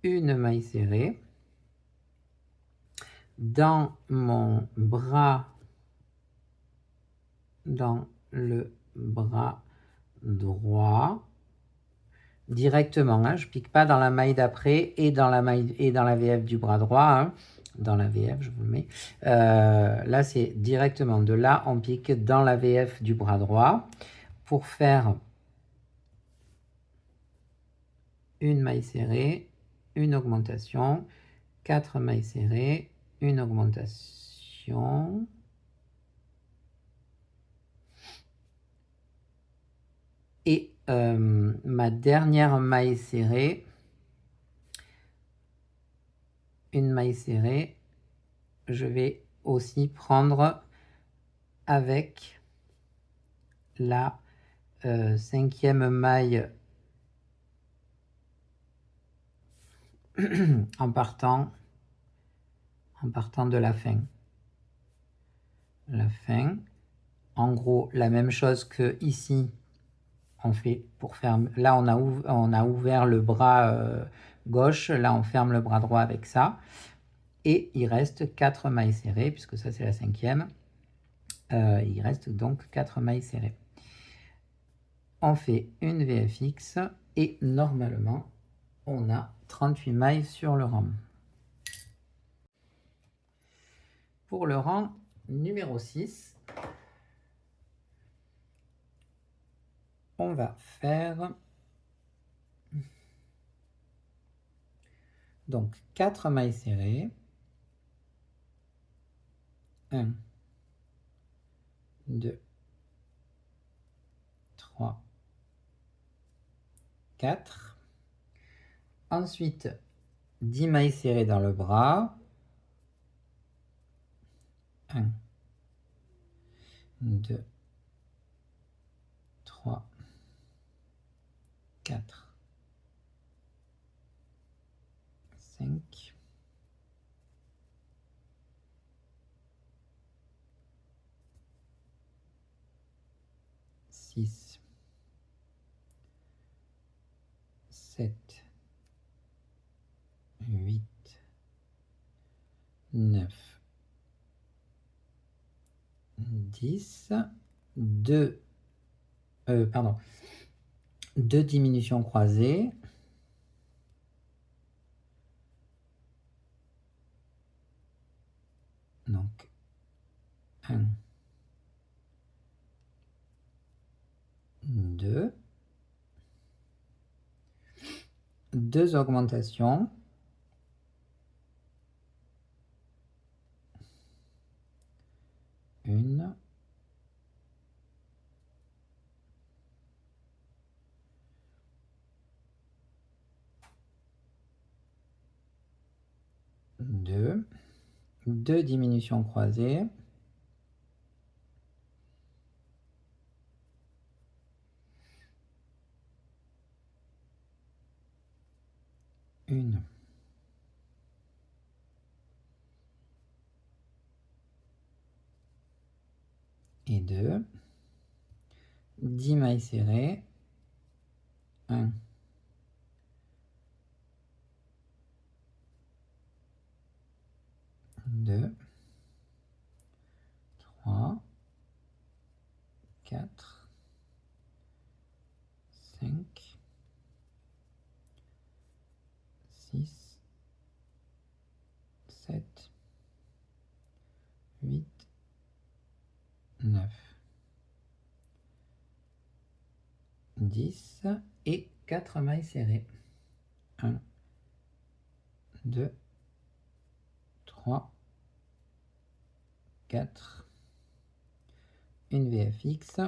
une maille serrée, dans mon bras, dans le bras droit, directement, hein, je pique pas dans la maille d'après et dans la VF du bras droit, hein, dans la VF, je vous le mets. Là, c'est directement de là, on pique dans la VF du bras droit pour faire une maille serrée, une augmentation, 4 mailles serrées, une augmentation, et ma dernière maille serrée, une maille serrée, je vais aussi prendre avec la 5e maille en partant de la fin. La fin, en gros, la même chose que ici, on fait pour faire. Là, on a ouvert le bras gauche, là, on ferme le bras droit avec ça. Et il reste 4 mailles serrées, puisque ça, c'est la 5e. Il reste donc 4 mailles serrées. On fait une VFX et normalement, on a 38 mailles sur le rang. Pour le rang numéro 6, on va faire donc 4 mailles serrées. 1, 2, 3, 4. Ensuite, 10 mailles serrées dans le bras. 1, 2, 3, 4, 5, 6, 7, 8, 9, 10, 2 diminutions croisées. Donc, 1, 2, 2 augmentations. Une, deux diminutions croisées, 1 et 2, 10 mailles serrées, 1, 2, 3, 4, 5, 6, 7, 8, 9, 10 et 4 mailles serrées. 1, 2, 3, 4, une VFX,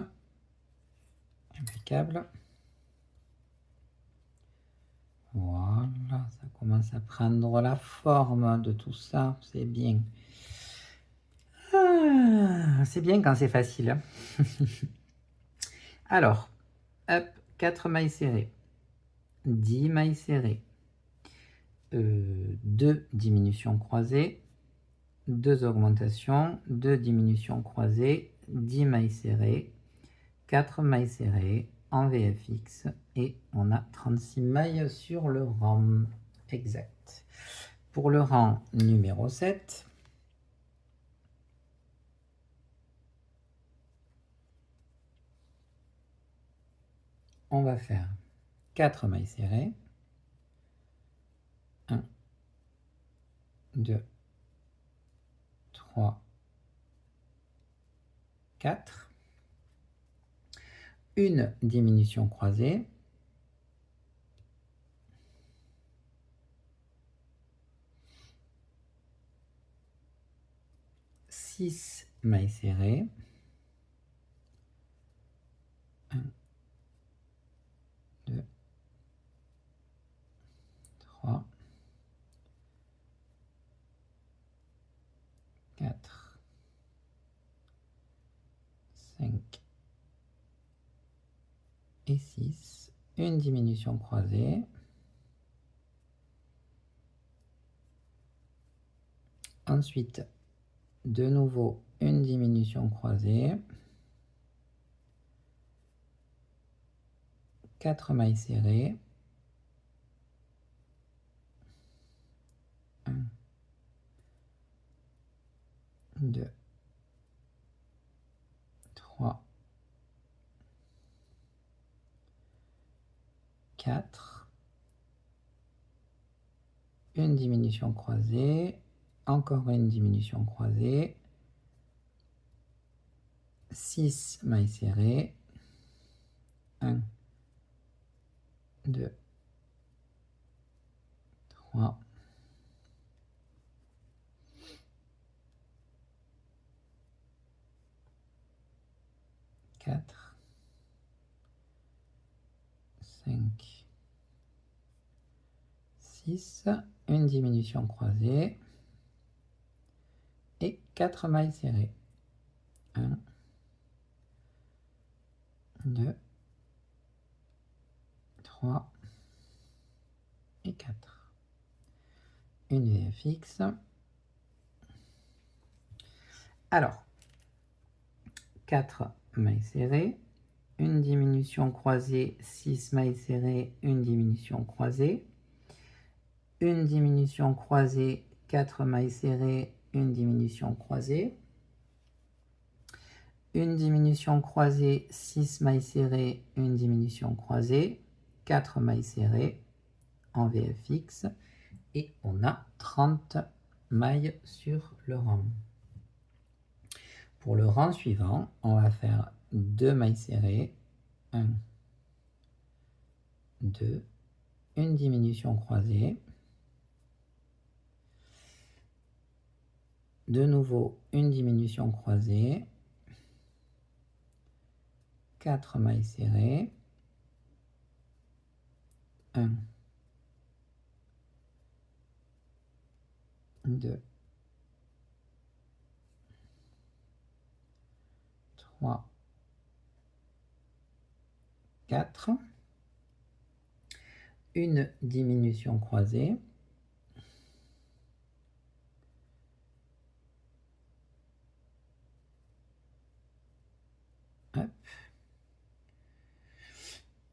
impeccable. Voilà, ça commence à prendre la forme de tout ça, c'est bien. Ah, c'est bien quand c'est facile. Hein. Alors, hop, 4 mailles serrées, 10 mailles serrées, 2 diminutions croisées, 2 augmentations, 2 diminutions croisées, 10 mailles serrées, 4 mailles serrées en VFX et on a 36 mailles sur le rang exact. Pour le rang numéro 7, on va faire 4 mailles serrées, 1, 2, 3, 4, une diminution croisée, 6 mailles serrées, 1, 2, 3, 4, 5 et 6, une diminution croisée, ensuite de nouveau une diminution croisée, 4 mailles serrées, 1, 2, 3, 4, une diminution croisée, encore une diminution croisée, 6 mailles serrées, 1, 2, 3, 4, 5, 6, une diminution croisée et 4 mailles serrées. 1, 2, 3 et 4. Une VFX. Alors, 4 mailles serrées, une diminution croisée, 6 mailles serrées, une diminution croisée, une diminution croisée, 4 mailles serrées, une diminution croisée, une diminution croisée, 6 mailles serrées, une diminution croisée, 4 mailles serrées en VFX et on a 30 mailles sur le rang. Pour le rang suivant, on va faire 2 mailles serrées, 1, 2, une diminution croisée, de nouveau une diminution croisée, 4 mailles serrées, 1, 2, 3, 4, une diminution croisée, hop,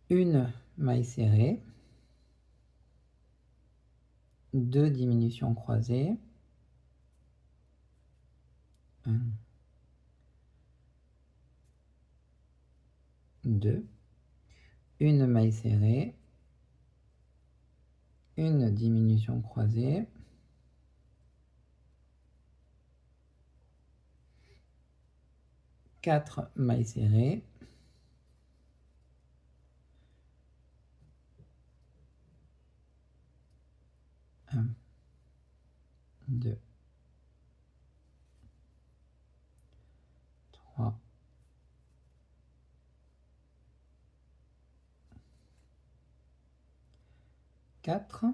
une maille serrée, deux diminutions croisées, 1, 2, une maille serrée, une diminution croisée, 4 mailles serrées, 1, 2, 3, 4,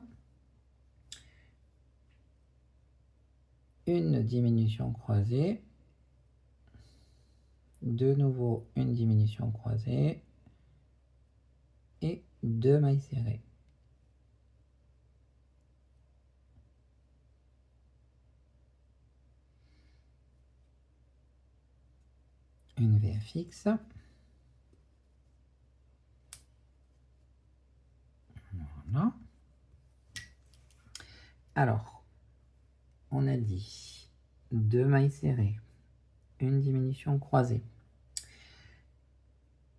une diminution croisée, de nouveau une diminution croisée et 2 mailles serrées. Une VFX. Voilà. Alors, on a dit 2 mailles serrées, une diminution croisée,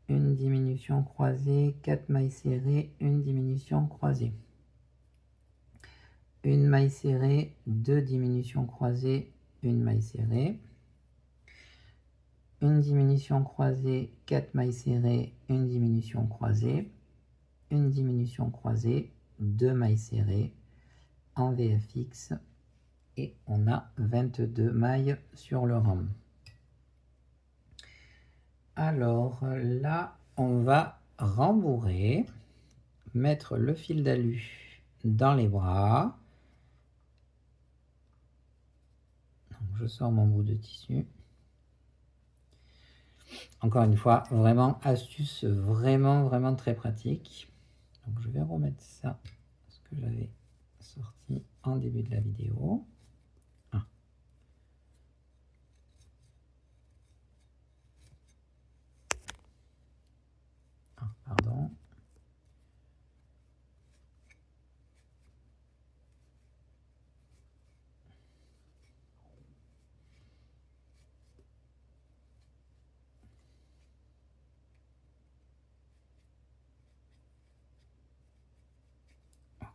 une diminution croisée, 4 mailles serrées, une diminution croisée, une maille serrée, 2 diminutions croisées, une maille serrée, une diminution croisée, 4 mailles serrées, une diminution croisée, une diminution croisée, 2 mailles serrées en VFX et on a 22 mailles sur le rang. Alors là, on va rembourrer, mettre le fil d'alu dans les bras. Donc, je sors mon bout de tissu. Encore une fois, vraiment astuce vraiment très pratique. Donc je vais remettre ça, ce que j'avais sorti en début de la vidéo. Ah. Ah, pardon.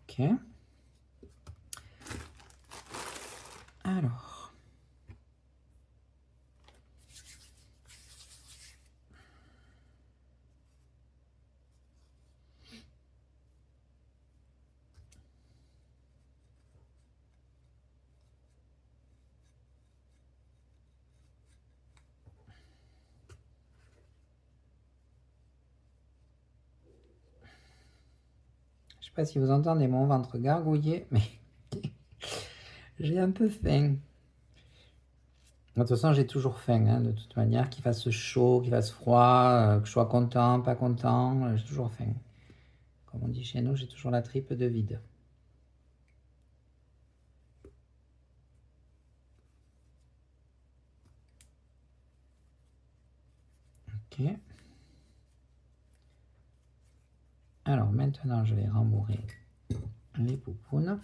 Ok. Alors. Je sais pas si vous entendez mon ventre gargouiller, mais j'ai un peu faim. De toute façon, j'ai toujours faim, hein, de toute manière, qu'il fasse chaud, qu'il fasse froid, que je sois content, pas content, j'ai toujours faim. Comme on dit chez nous, j'ai toujours la tripe de vide. Ok. Alors maintenant, je vais rembourrer les poupounes.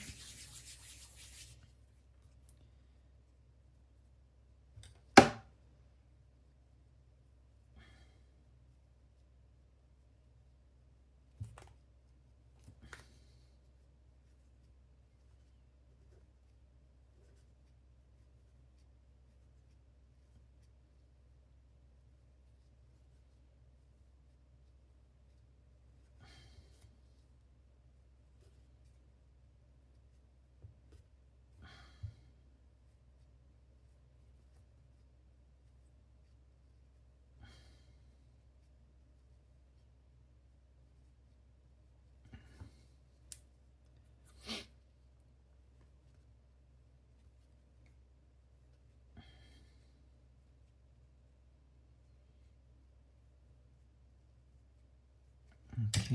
Ok.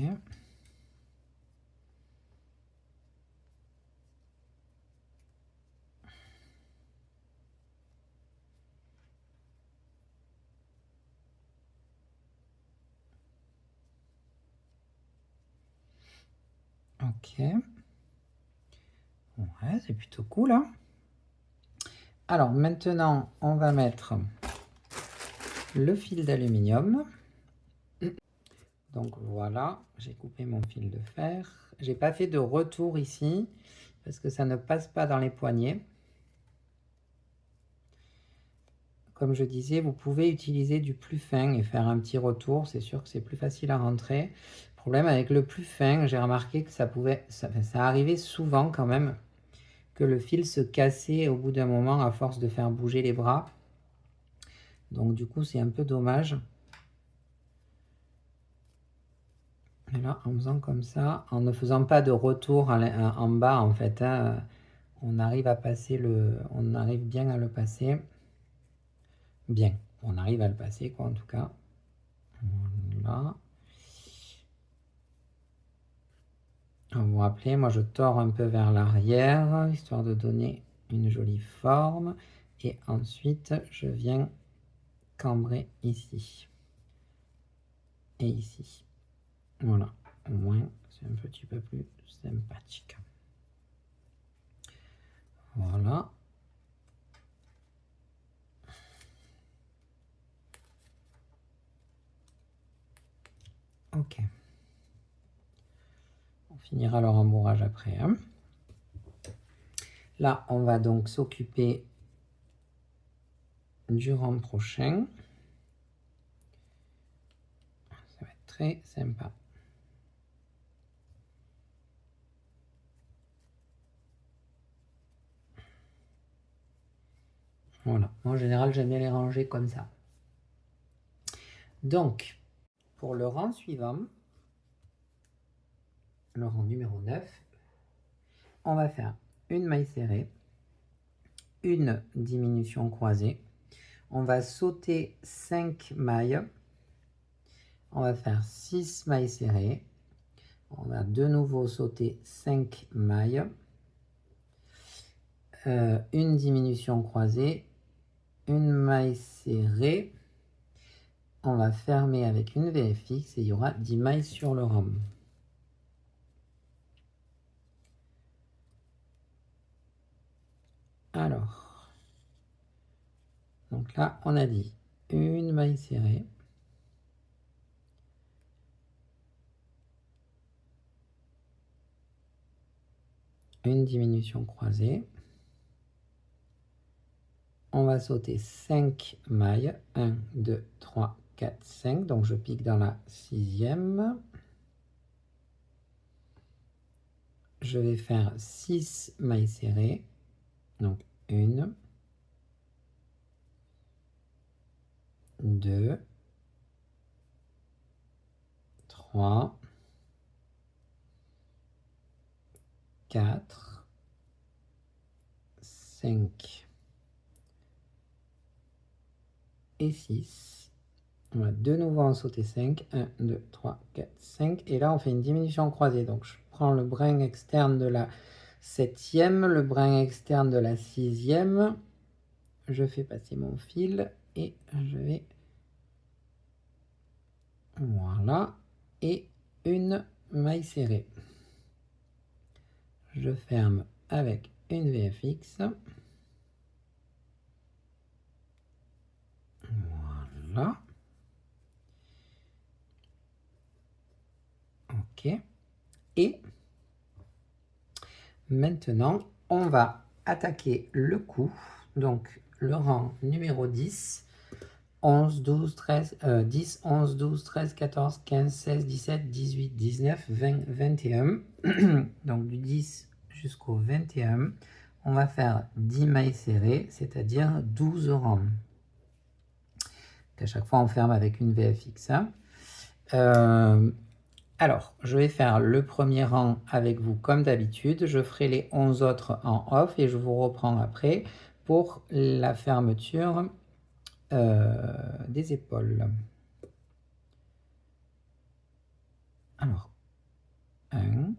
Ok. Ouais, c'est plutôt cool, hein. Alors maintenant, on va mettre le fil d'aluminium. Donc voilà, j'ai coupé mon fil de fer. J'ai pas fait de retour ici parce que ça ne passe pas dans les poignées. Comme je disais, vous pouvez utiliser du plus fin et faire un petit retour. C'est sûr que c'est plus facile à rentrer. Le problème avec le plus fin, j'ai remarqué que ça arrivait souvent quand même que le fil se cassait au bout d'un moment à force de faire bouger les bras. Donc du coup, c'est un peu dommage. Et là, en faisant comme ça, en ne faisant pas de retour en bas, en fait, hein, on arrive à passer on arrive bien à le passer. Bien, on arrive à le passer, quoi, en tout cas. Voilà. Vous vous rappelez, moi je tords un peu vers l'arrière, histoire de donner une jolie forme. Et ensuite, je viens cambrer ici. Et ici. Voilà, au moins c'est un petit peu plus sympathique. Voilà. Ok. On finira le rembourrage après, hein. Là, on va donc s'occuper du rang prochain. Ça va être très sympa. Voilà. Moi, en général, j'aime bien les ranger comme ça. Donc, pour le rang suivant, le rang numéro 9, on va faire une maille serrée, une diminution croisée. On va sauter 5 mailles. On va faire 6 mailles serrées. On va de nouveau sauter 5 mailles. Une diminution croisée, une maille serrée. On va fermer avec une VFX et il y aura 10 mailles sur le rang. Alors, donc là, on a dit une maille serrée, une diminution croisée. On va sauter 5 mailles, 1, 2, 3, 4, 5, donc je pique dans la 6e. Je vais faire 6 mailles serrées, donc 1, 2, 3, 4, 5 et 6. On va de nouveau en sauter 5. 1, 2, 3, 4, 5. Et là, on fait une diminution croisée. Donc, je prends le brin externe de la 7e, le brin externe de la 6e. Je fais passer mon fil et je vais... Voilà. Et une maille serrée. Je ferme avec une VFX. Voilà. Ok. Et maintenant, on va attaquer le coup. Donc, le rang numéro 10. 11, 12, 13, 10, 11, 12, 13, 14, 15, 16, 17, 18, 19, 20, 21. Donc, du 10 jusqu'au 21, on va faire 10 mailles serrées, c'est-à-dire 12 rangs. À chaque fois, on ferme avec une VFX. Alors, je vais faire le premier rang avec vous comme d'habitude. Je ferai les 11 autres en off et je vous reprends après pour la fermeture des épaules. Alors, 1,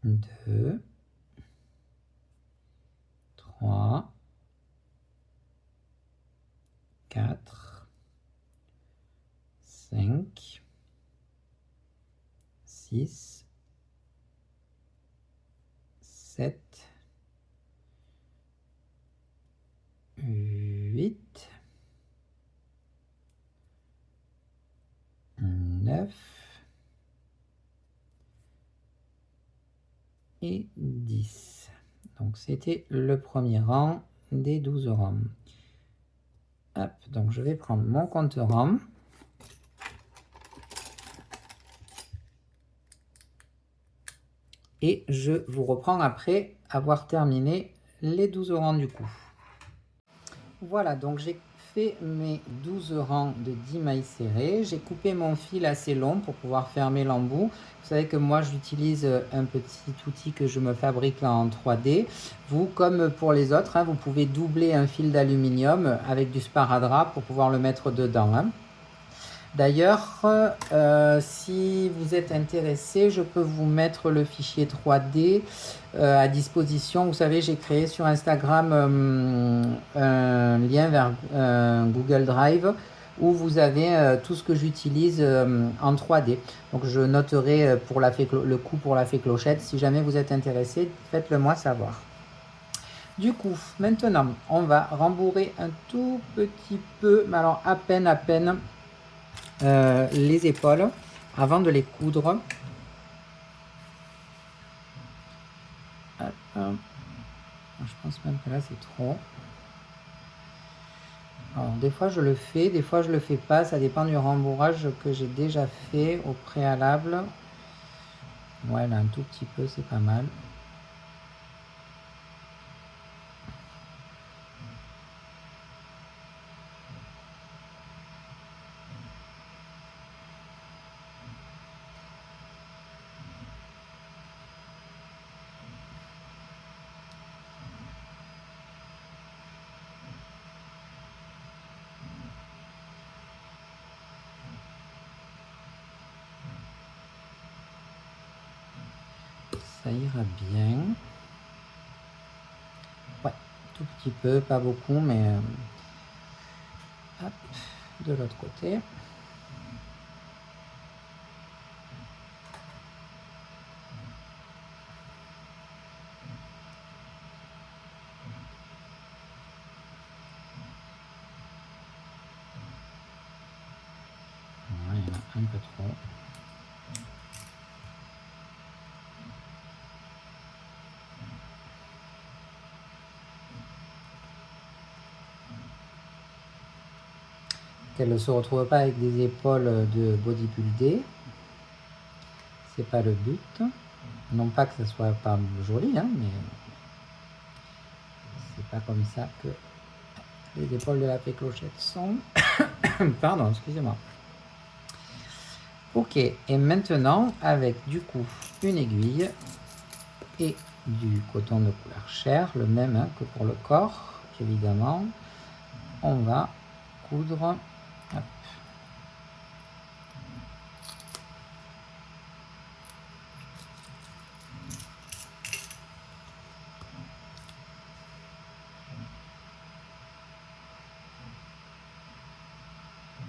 2, 3, 4, 5, 6, 7, 8, 9 et 10. Donc c'était le premier rang des 12 rangs. Hop, donc je vais prendre mon compteur rang. Et je vous reprends après avoir terminé les 12 rangs du coup. Voilà, donc j'ai fait mes 12 rangs de 10 mailles serrées. J'ai coupé mon fil assez long pour pouvoir fermer l'embout. Vous savez que moi j'utilise un petit outil que je me fabrique en 3D. Vous, comme pour les autres, hein, vous pouvez doubler un fil d'aluminium avec du sparadrap pour pouvoir le mettre dedans. Hein. D'ailleurs, si vous êtes intéressé, je peux vous mettre le fichier 3D à disposition. Vous savez, j'ai créé sur Instagram un lien vers Google Drive où vous avez tout ce que j'utilise en 3D. Donc, je noterai pour le coût pour la fée clochette. Si jamais vous êtes intéressé, faites-le moi savoir. Du coup, maintenant, on va rembourrer un tout petit peu, mais alors à peine, les épaules avant de les coudre. Hop. Je pense même que là c'est trop. Alors, des fois je le fais, des fois je le fais pas, ça dépend du rembourrage que j'ai déjà fait au préalable. Ouais, là un tout petit peu, c'est pas mal. Ça ira bien. Ouais, tout petit peu, pas beaucoup, mais hop, de l'autre côté. Ouais, il y en a un peu trop. Qu'elle ne se retrouve pas avec des épaules de bodybuildé. C'est pas le but. Non pas que ce soit pas joli, hein, mais c'est pas comme ça que les épaules de la fée clochette sont. Pardon, excusez-moi. Ok, et maintenant, avec du coup une aiguille et du coton de couleur chair, le même hein, que pour le corps, évidemment, on va coudre. Hop.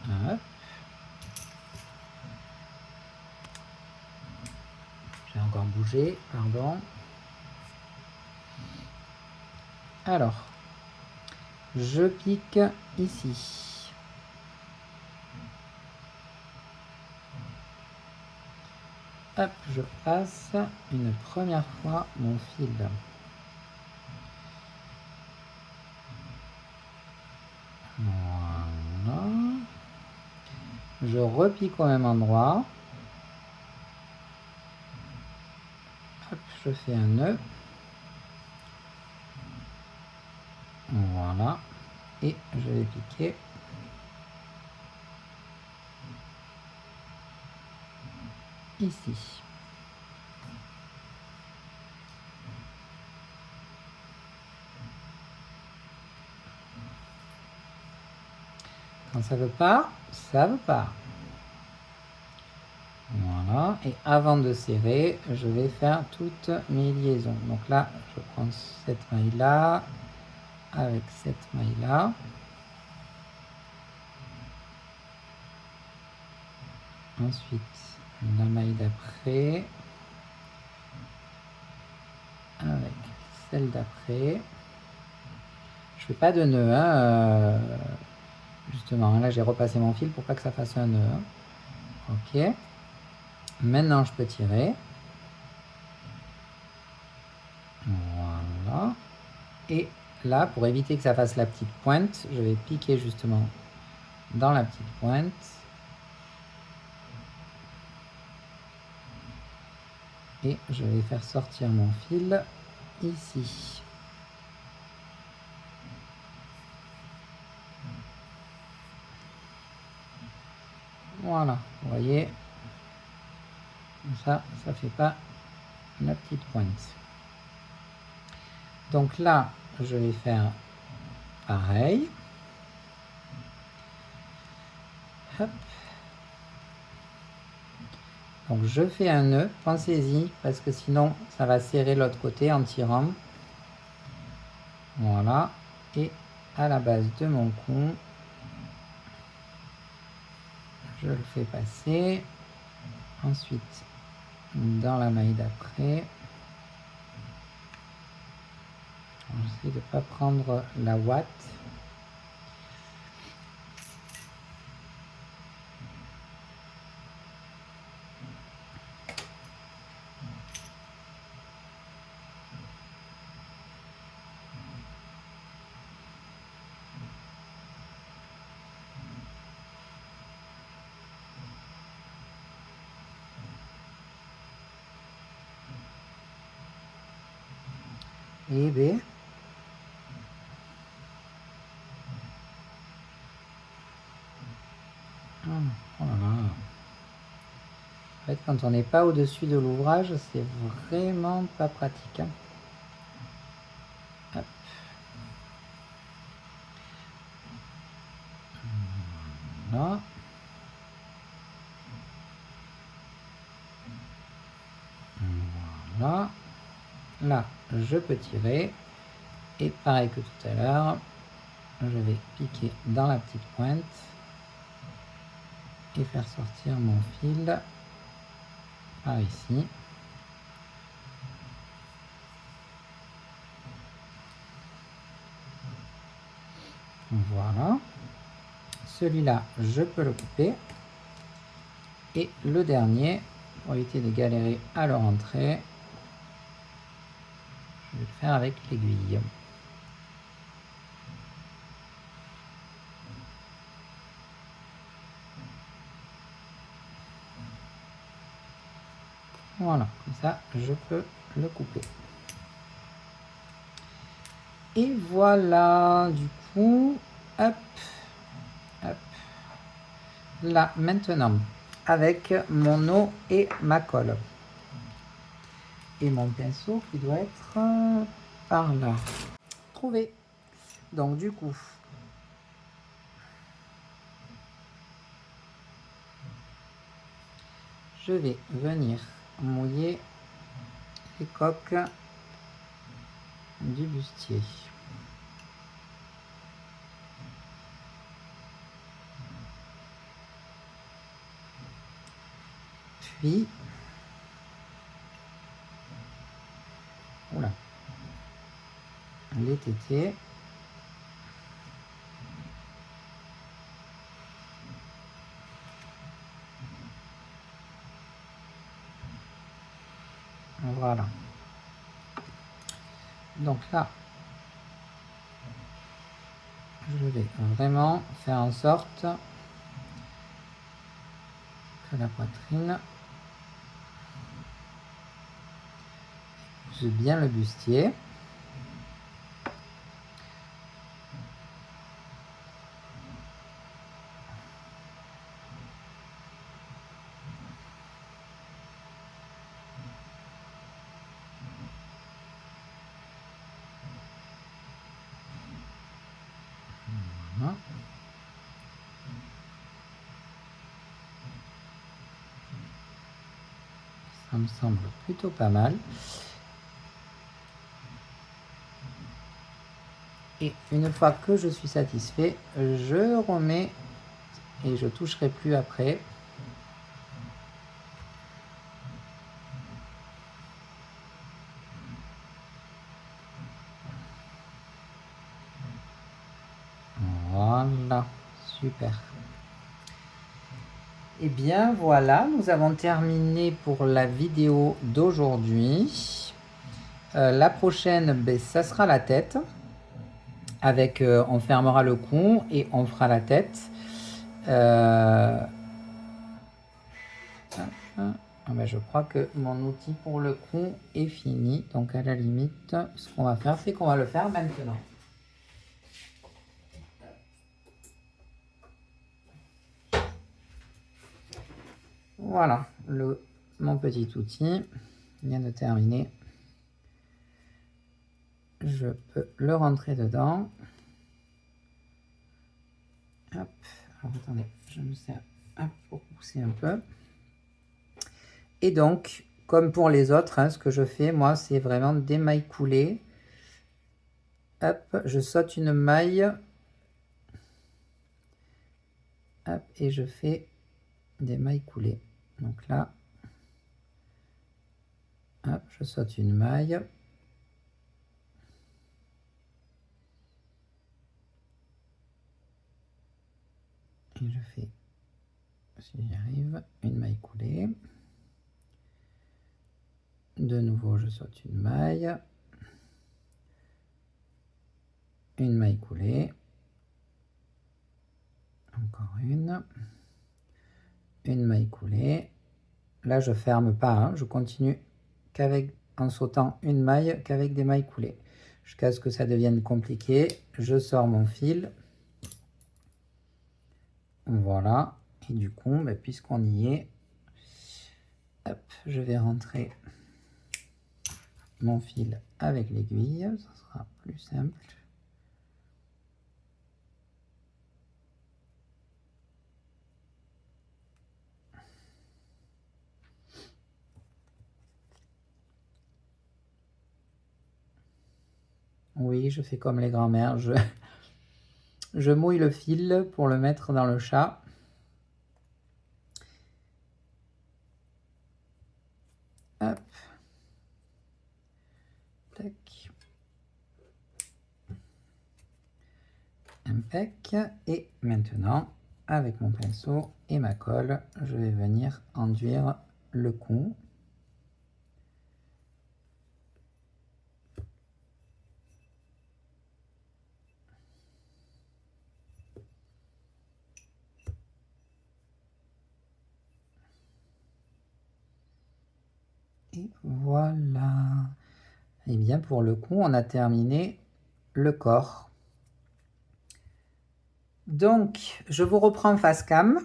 Hop. J'ai encore bougé, pardon. Alors, je pique ici. Hop, je passe une première fois mon fil. Voilà. Je repique au même endroit. Hop, je fais un nœud. Voilà. Et je vais piquer ici. Quand ça veut pas, ça veut pas. Voilà. Et avant de serrer, je vais faire toutes mes liaisons. Donc là, je prends cette maille-là avec cette maille-là. Ensuite, la maille d'après, avec celle d'après. Je fais pas de nœud, hein, justement. Là, j'ai repassé mon fil pour pas que ça fasse un nœud. Hein. Ok. Maintenant, je peux tirer. Voilà. Et là, pour éviter que ça fasse la petite pointe, je vais piquer justement dans la petite pointe. Et je vais faire sortir mon fil ici. Voilà, vous voyez, ça fait pas la petite pointe. Donc là, je vais faire pareil. Hop. Donc je fais un nœud, pensez-y, parce que sinon ça va serrer l'autre côté en tirant. Voilà, et à la base de mon cou, je le fais passer. Ensuite, dans la maille d'après, j'essaie de ne pas prendre la ouate. Et B. Oh là là. En fait, quand on n'est pas au-dessus de l'ouvrage, c'est vraiment pas pratique. Hein. Hop. Voilà. Voilà. Là, je peux tirer. Et pareil que tout à l'heure, je vais piquer dans la petite pointe et faire sortir mon fil par ici. Voilà. Celui-là, je peux le couper. Et le dernier, pour éviter de galérer à le rentrer, je vais le faire avec l'aiguille. Voilà, comme ça, je peux le couper. Et voilà, du coup, hop, hop. Là, maintenant, avec mon eau et ma colle. Et mon pinceau qui doit être par là. Trouvé. Donc, du coup, je vais venir mouiller les coques du bustier. Puis, oula, les tétés. Voilà. Donc là, je vais vraiment faire en sorte que la poitrine épouse bien le bustier. Voilà. Ça me semble plutôt pas mal. Et une fois que je suis satisfait, je remets et je toucherai plus après. super. Et bien voilà, nous avons terminé pour la vidéo d'aujourd'hui. La prochaine, ben, ça sera la tête. Avec, on fermera le cou et on fera la tête. Ben je crois que mon outil pour le cou est fini. Donc à la limite, ce qu'on va faire, c'est qu'on va le faire maintenant. Voilà, mon petit outil vient de terminer. Je peux le rentrer dedans. Hop, alors attendez, je me sers pour pousser un peu. Et donc, comme pour les autres, hein, ce que je fais, moi, c'est vraiment des mailles coulées. Hop, je saute une maille. Hop, et je fais des mailles coulées. Donc là, hop, je saute une maille. Et je fais, si j'y arrive, une maille coulée. De nouveau, je saute une maille coulée. Encore une maille coulée. Là, je ferme pas, hein, je continue en sautant une maille qu'avec des mailles coulées. Jusqu'à ce que ça devienne compliqué, je sors mon fil. Voilà, et du coup, bah, puisqu'on y est, hop, je vais rentrer mon fil avec l'aiguille, ça sera plus simple. Oui, je fais comme les grands-mères, je mouille le fil pour le mettre dans le chat. Hop. Tac. Impec. Et maintenant, avec mon pinceau et ma colle, je vais venir enduire le cou. Et voilà. Et bien pour le cou, on a terminé le corps. Donc, je vous reprends face cam.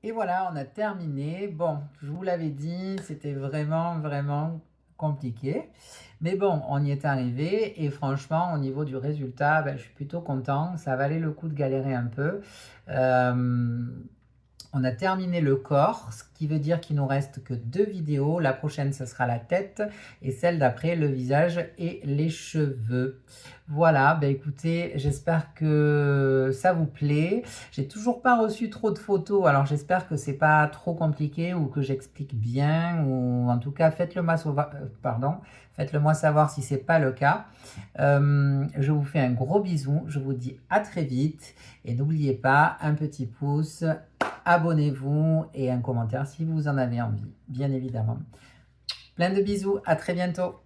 Et voilà, on a terminé. Bon, je vous l'avais dit, c'était vraiment compliqué. Mais bon, on y est arrivé. Et franchement, au niveau du résultat, ben, je suis plutôt content. Ça valait le coup de galérer un peu. On a terminé le corps, ce qui veut dire qu'il nous reste que 2 vidéos. La prochaine, ce sera la tête et celle d'après, le visage et les cheveux. Voilà, bah écoutez, j'espère que ça vous plaît. J'ai toujours pas reçu trop de photos, alors j'espère que c'est pas trop compliqué ou que j'explique bien, ou en tout cas, faites-le moi savoir si c'est pas le cas. Je vous fais un gros bisou, je vous dis à très vite et n'oubliez pas, un petit pouce, abonnez-vous et un commentaire si vous en avez envie, bien évidemment. Plein de bisous, à très bientôt.